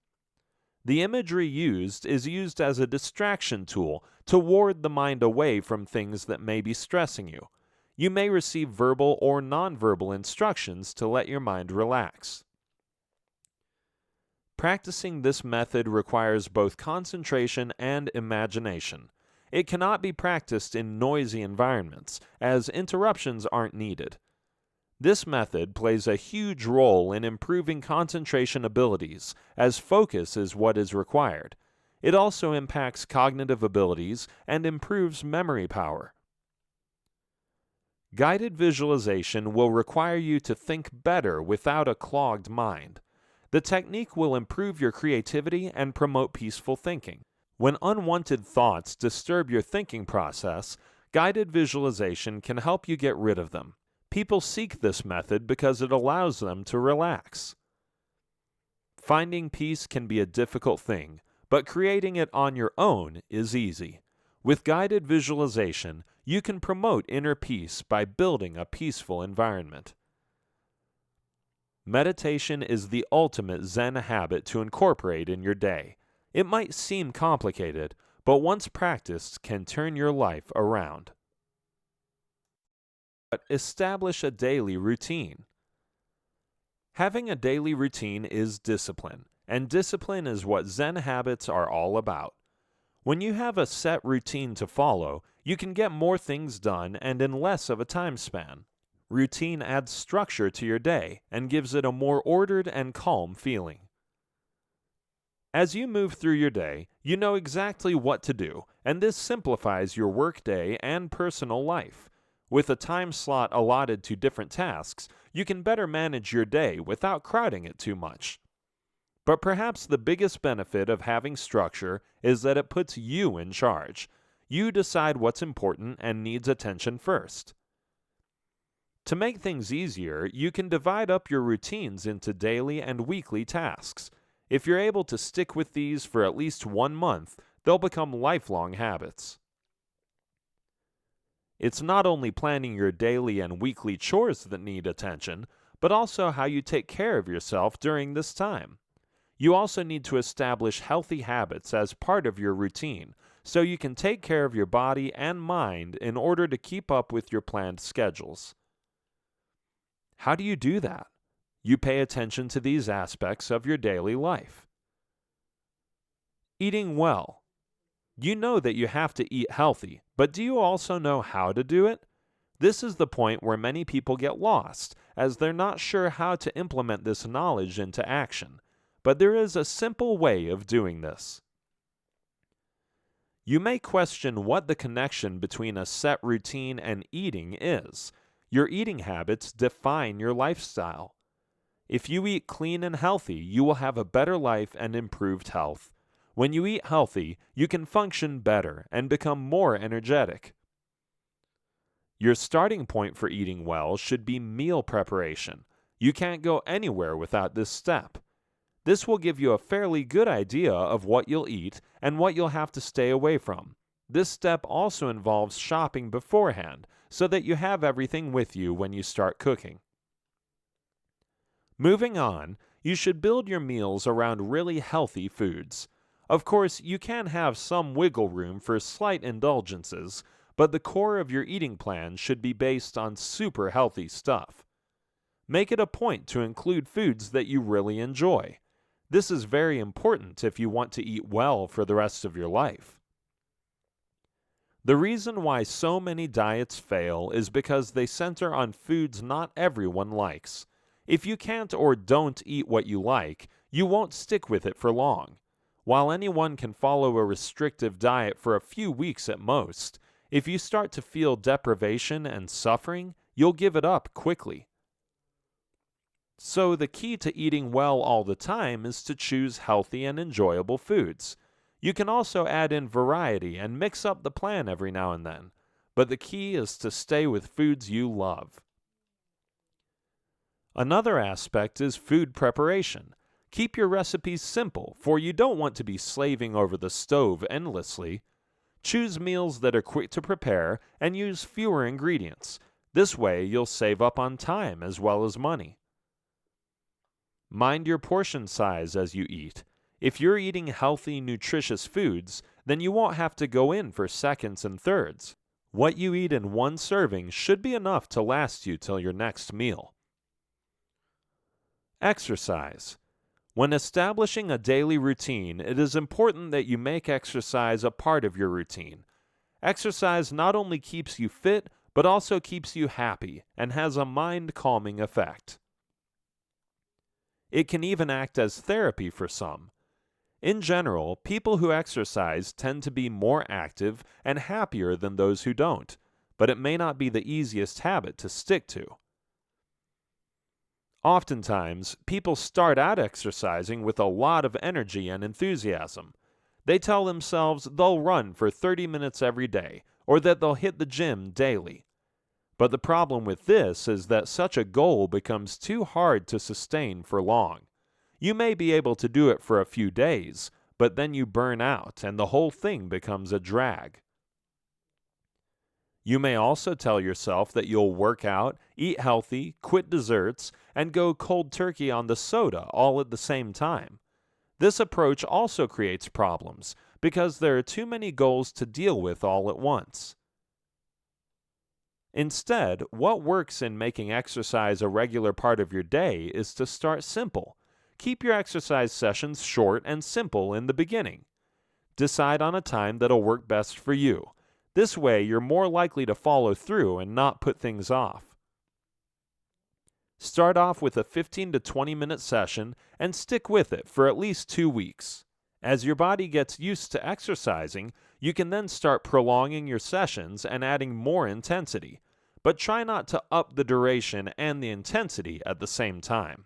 The imagery used is used as a distraction tool to ward the mind away from things that may be stressing you. You may receive verbal or nonverbal instructions to let your mind relax. Practicing this method requires both concentration and imagination. It cannot be practiced in noisy environments, as interruptions aren't needed. This method plays a huge role in improving concentration abilities, as focus is what is required. It also impacts cognitive abilities and improves memory power. Guided visualization will require you to think better without a clogged mind. The technique will improve your creativity and promote peaceful thinking. When unwanted thoughts disturb your thinking process, guided visualization can help you get rid of them. People seek this method because it allows them to relax. Finding peace can be a difficult thing, but creating it on your own is easy. With guided visualization, you can promote inner peace by building a peaceful environment. Meditation is the ultimate Zen habit to incorporate in your day. It might seem complicated, but once practiced, can turn your life around. But establish a daily routine. Having a daily routine is discipline, and discipline is what Zen habits are all about. When you have a set routine to follow, you can get more things done and in less of a time span. Routine adds structure to your day and gives it a more ordered and calm feeling. As you move through your day, you know exactly what to do, and this simplifies your workday and personal life. With a time slot allotted to different tasks, you can better manage your day without crowding it too much. But perhaps the biggest benefit of having structure is that it puts you in charge. You decide what's important and needs attention first. To make things easier, you can divide up your routines into daily and weekly tasks. If you're able to stick with these for at least 1 month, they'll become lifelong habits. It's not only planning your daily and weekly chores that need attention, but also how you take care of yourself during this time. You also need to establish healthy habits as part of your routine, so you can take care of your body and mind in order to keep up with your planned schedules. How do you do that? You pay attention to these aspects of your daily life. Eating well. You know that you have to eat healthy, but do you also know how to do it? This is the point where many people get lost, as they're not sure how to implement this knowledge into action. But there is a simple way of doing this. You may question what the connection between a set routine and eating is. Your eating habits define your lifestyle. If you eat clean and healthy, you will have a better life and improved health. When you eat healthy, you can function better and become more energetic. Your starting point for eating well should be meal preparation. You can't go anywhere without this step. This will give you a fairly good idea of what you'll eat and what you'll have to stay away from. This step also involves shopping beforehand, so that you have everything with you when you start cooking. Moving on, you should build your meals around really healthy foods. Of course, you can have some wiggle room for slight indulgences, but the core of your eating plan should be based on super healthy stuff. Make it a point to include foods that you really enjoy. This is very important if you want to eat well for the rest of your life. The reason why so many diets fail is because they center on foods not everyone likes. If you can't or don't eat what you like, you won't stick with it for long. While anyone can follow a restrictive diet for a few weeks at most, if you start to feel deprivation and suffering, you'll give it up quickly. So the key to eating well all the time is to choose healthy and enjoyable foods. You can also add in variety and mix up the plan every now and then, but the key is to stay with foods you love. Another aspect is food preparation. Keep your recipes simple, for you don't want to be slaving over the stove endlessly. Choose meals that are quick to prepare and use fewer ingredients. This way you'll save up on time as well as money. Mind your portion size as you eat. If you're eating healthy, nutritious foods, then you won't have to go in for seconds and thirds. What you eat in one serving should be enough to last you till your next meal. Exercise. When establishing a daily routine, it is important that you make exercise a part of your routine. Exercise not only keeps you fit, but also keeps you happy and has a mind-calming effect. It can even act as therapy for some. In general, people who exercise tend to be more active and happier than those who don't, but it may not be the easiest habit to stick to. Oftentimes, people start out exercising with a lot of energy and enthusiasm. They tell themselves they'll run for 30 minutes every day, or that they'll hit the gym daily. But the problem with this is that such a goal becomes too hard to sustain for long. You may be able to do it for a few days, but then you burn out and the whole thing becomes a drag. You may also tell yourself that you'll work out, eat healthy, quit desserts, and go cold turkey on the soda all at the same time. This approach also creates problems because there are too many goals to deal with all at once. Instead, what works in making exercise a regular part of your day is to start simple. Keep your exercise sessions short and simple in the beginning. Decide on a time that'll work best for you. This way, you're more likely to follow through and not put things off. Start off with a 15 to 20 minute session and stick with it for at least 2 weeks. As your body gets used to exercising, you can then start prolonging your sessions and adding more intensity, but try not to up the duration and the intensity at the same time.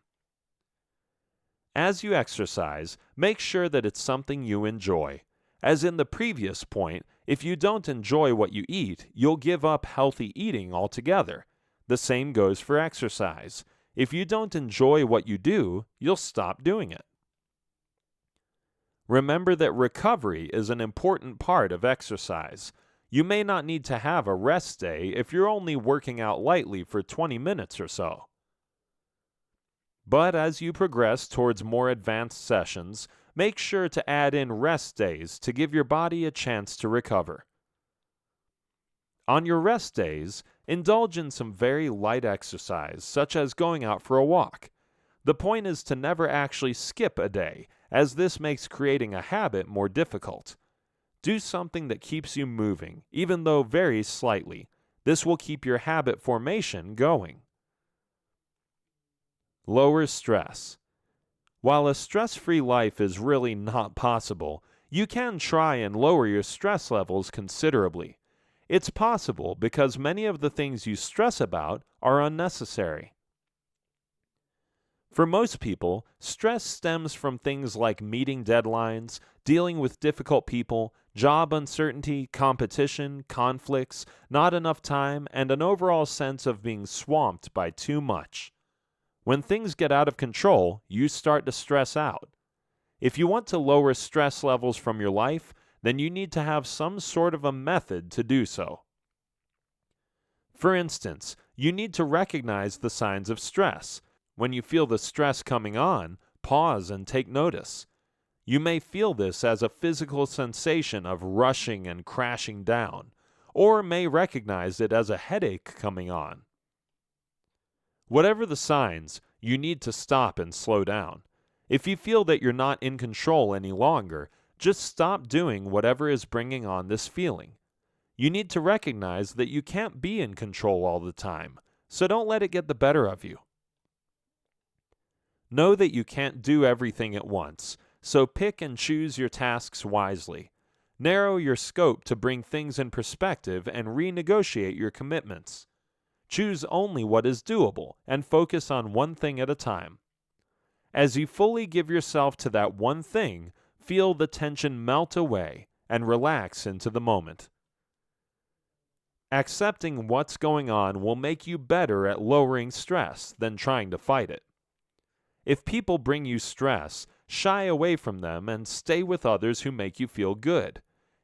As you exercise, make sure that it's something you enjoy. As in the previous point, if you don't enjoy what you eat, you'll give up healthy eating altogether. The same goes for exercise. If you don't enjoy what you do, you'll stop doing it. Remember that recovery is an important part of exercise. You may not need to have a rest day if you're only working out lightly for 20 minutes or so. But as you progress towards more advanced sessions, make sure to add in rest days to give your body a chance to recover. On your rest days, indulge in some very light exercise, such as going out for a walk. The point is to never actually skip a day, as this makes creating a habit more difficult. Do something that keeps you moving, even though very slightly. This will keep your habit formation going. Lower stress. While a stress-free life is really not possible, you can try and lower your stress levels considerably. It's possible because many of the things you stress about are unnecessary. For most people, stress stems from things like meeting deadlines, dealing with difficult people, job uncertainty, competition, conflicts, not enough time, and an overall sense of being swamped by too much. When things get out of control, you start to stress out. If you want to lower stress levels from your life, then you need to have some sort of a method to do so. For instance, you need to recognize the signs of stress. When you feel the stress coming on, pause and take notice. You may feel this as a physical sensation of rushing and crashing down, or may recognize it as a headache coming on. Whatever the signs, you need to stop and slow down. If you feel that you're not in control any longer, just stop doing whatever is bringing on this feeling. You need to recognize that you can't be in control all the time, so don't let it get the better of you. Know that you can't do everything at once, so pick and choose your tasks wisely. Narrow your scope to bring things in perspective and renegotiate your commitments. Choose only what is doable and focus on one thing at a time. As you fully give yourself to that one thing, feel the tension melt away and relax into the moment. Accepting what's going on will make you better at lowering stress than trying to fight it. If people bring you stress, shy away from them and stay with others who make you feel good.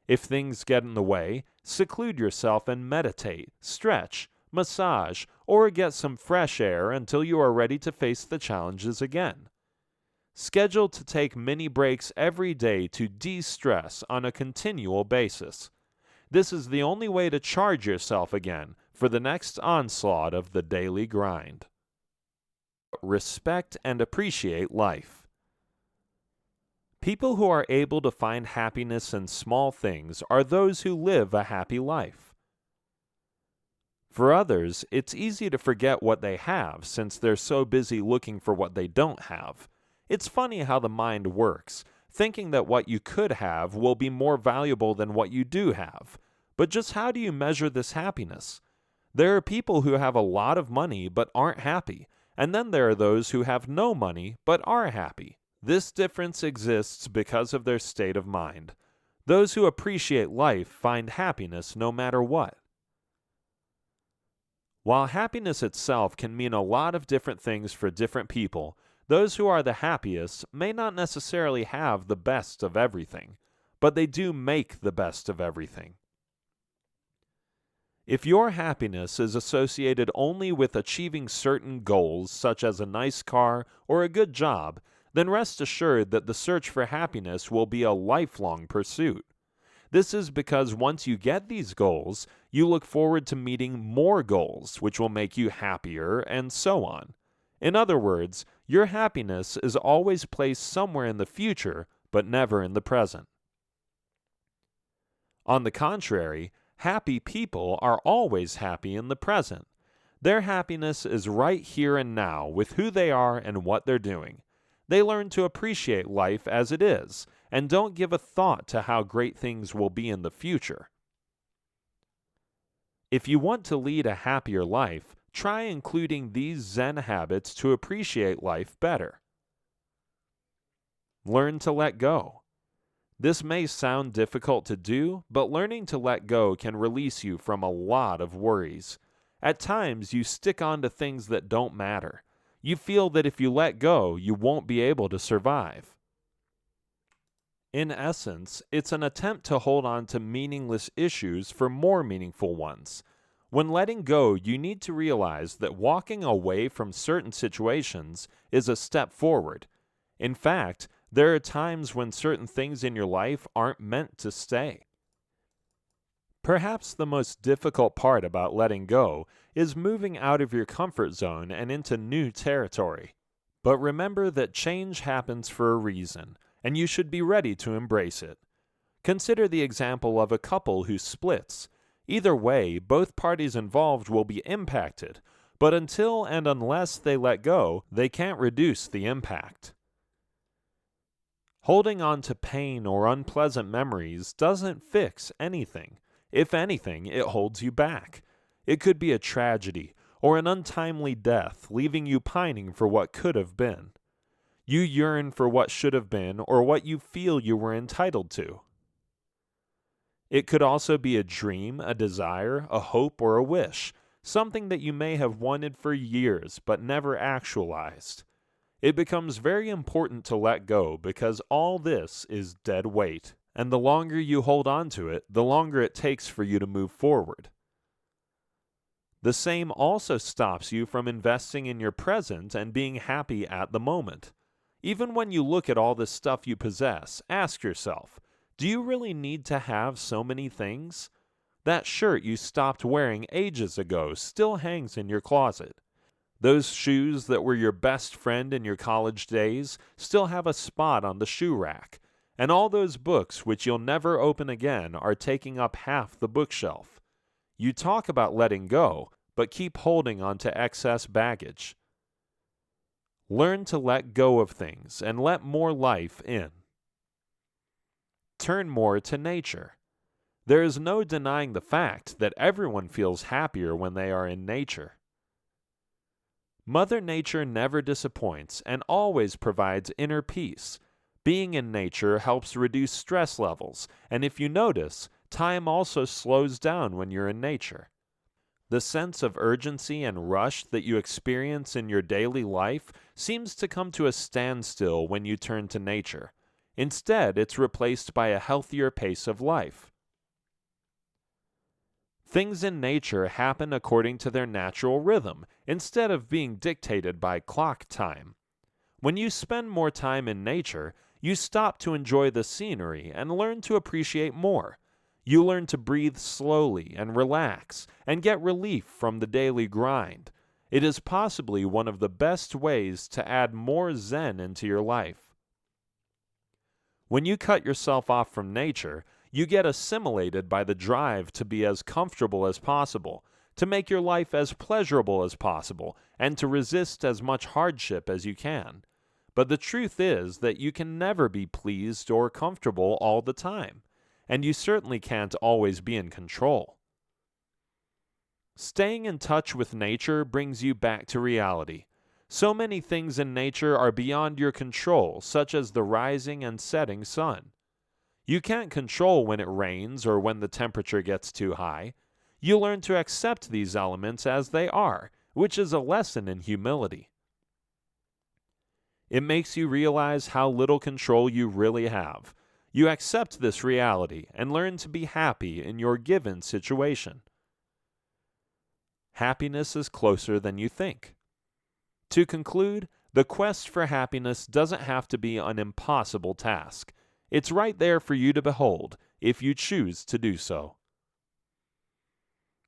If things get in the way, seclude yourself and meditate, stretch, massage, or get some fresh air until you are ready to face the challenges again. Schedule to take mini breaks every day to de-stress on a continual basis. This is the only way to charge yourself again for the next onslaught of the daily grind. Respect and appreciate life. People who are able to find happiness in small things are those who live a happy life. For others, it's easy to forget what they have since they're so busy looking for what they don't have. It's funny how the mind works, thinking that what you could have will be more valuable than what you do have. But just how do you measure this happiness? There are people who have a lot of money but aren't happy, and then there are those who have no money but are happy. This difference exists because of their state of mind. Those who appreciate life find happiness no matter what. While happiness itself can mean a lot of different things for different people, those who are the happiest may not necessarily have the best of everything, but they do make the best of everything. If your happiness is associated only with achieving certain goals, such as a nice car or a good job, then rest assured that the search for happiness will be a lifelong pursuit. This is because once you get these goals, you look forward to meeting more goals, which will make you happier, and so on. In other words, your happiness is always placed somewhere in the future, but never in the present. On the contrary, happy people are always happy in the present. Their happiness is right here and now with who they are and what they're doing. They learn to appreciate life as it is, and don't give a thought to how great things will be in the future. If you want to lead a happier life, try including these Zen habits to appreciate life better. Learn to let go. This may sound difficult to do, but learning to let go can release you from a lot of worries. At times, you stick on to things that don't matter. You feel that if you let go, you won't be able to survive. In essence, it's an attempt to hold on to meaningless issues for more meaningful ones. When letting go, you need to realize that walking away from certain situations is a step forward. In fact, there are times when certain things in your life aren't meant to stay. Perhaps the most difficult part about letting go is moving out of your comfort zone and into new territory. But remember that change happens for a reason, and you should be ready to embrace it. Consider the example of a couple who splits. Either way, both parties involved will be impacted, but until and unless they let go, they can't reduce the impact. Holding on to pain or unpleasant memories doesn't fix anything. If anything, it holds you back. It could be a tragedy or an untimely death, leaving you pining for what could have been. You yearn for what should have been or what you feel you were entitled to. It could also be a dream, a desire, a hope, or a wish, something that you may have wanted for years but never actualized. It becomes very important to let go because all this is dead weight, and the longer you hold on to it, the longer it takes for you to move forward. The same also stops you from investing in your present and being happy at the moment. Even when you look at all the stuff you possess, ask yourself, do you really need to have so many things? That shirt you stopped wearing ages ago still hangs in your closet. Those shoes that were your best friend in your college days still have a spot on the shoe rack. And all those books which you'll never open again are taking up half the bookshelf. You talk about letting go, but keep holding on to excess baggage. Learn to let go of things and let more life in. Turn more to nature. There is no denying the fact that everyone feels happier when they are in nature. Mother Nature never disappoints and always provides inner peace. Being in nature helps reduce stress levels, and if you notice, time also slows down when you're in nature. The sense of urgency and rush that you experience in your daily life seems to come to a standstill when you turn to nature. Instead, it's replaced by a healthier pace of life. Things in nature happen according to their natural rhythm, instead of being dictated by clock time. When you spend more time in nature, you stop to enjoy the scenery and learn to appreciate more. You learn to breathe slowly and relax and get relief from the daily grind. It is possibly one of the best ways to add more Zen into your life. When you cut yourself off from nature, you get assimilated by the drive to be as comfortable as possible, to make your life as pleasurable as possible, and to resist as much hardship as you can. But the truth is that you can never be pleased or comfortable all the time, and you certainly can't always be in control. Staying in touch with nature brings you back to reality. So many things in nature are beyond your control, such as the rising and setting sun. You can't control when it rains or when the temperature gets too high. You learn to accept these elements as they are, which is a lesson in humility. It makes you realize how little control you really have. You accept this reality and learn to be happy in your given situation. Happiness is closer than you think. To conclude, the quest for happiness doesn't have to be an impossible task. It's right there for you to behold, if you choose to do so.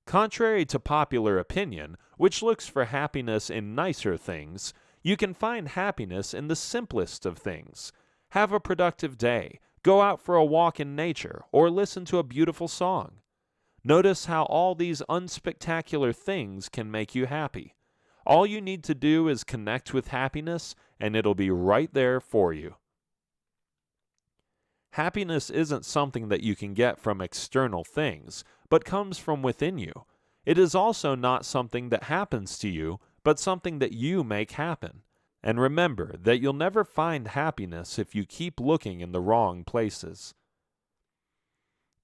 Contrary to popular opinion, which looks for happiness in nicer things, you can find happiness in the simplest of things. Have a productive day, go out for a walk in nature, or listen to a beautiful song. Notice how all these unspectacular things can make you happy. All you need to do is connect with happiness, and it'll be right there for you. Happiness isn't something that you can get from external things, but comes from within you. It is also not something that happens to you, but something that you make happen. And remember that you'll never find happiness if you keep looking in the wrong places.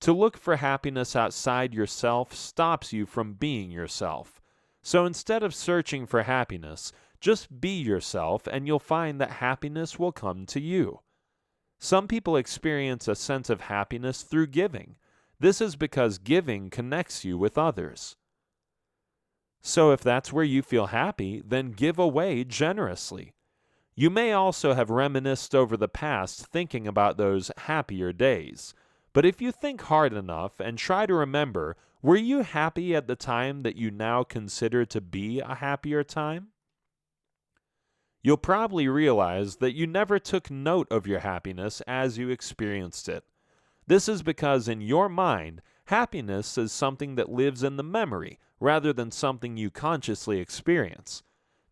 To look for happiness outside yourself stops you from being yourself. So instead of searching for happiness, just be yourself and you'll find that happiness will come to you. Some people experience a sense of happiness through giving. This is because giving connects you with others. So if that's where you feel happy, then give away generously. You may also have reminisced over the past thinking about those happier days. But if you think hard enough and try to remember, were you happy at the time that you now consider to be a happier time? You'll probably realize that you never took note of your happiness as you experienced it. This is because in your mind, happiness is something that lives in the memory rather than something you consciously experience.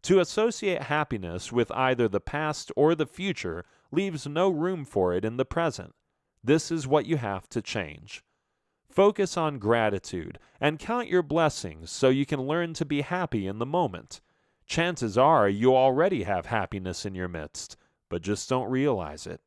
To associate happiness with either the past or the future leaves no room for it in the present. This is what you have to change. Focus on gratitude and count your blessings so you can learn to be happy in the moment. Chances are you already have happiness in your midst, but just don't realize it.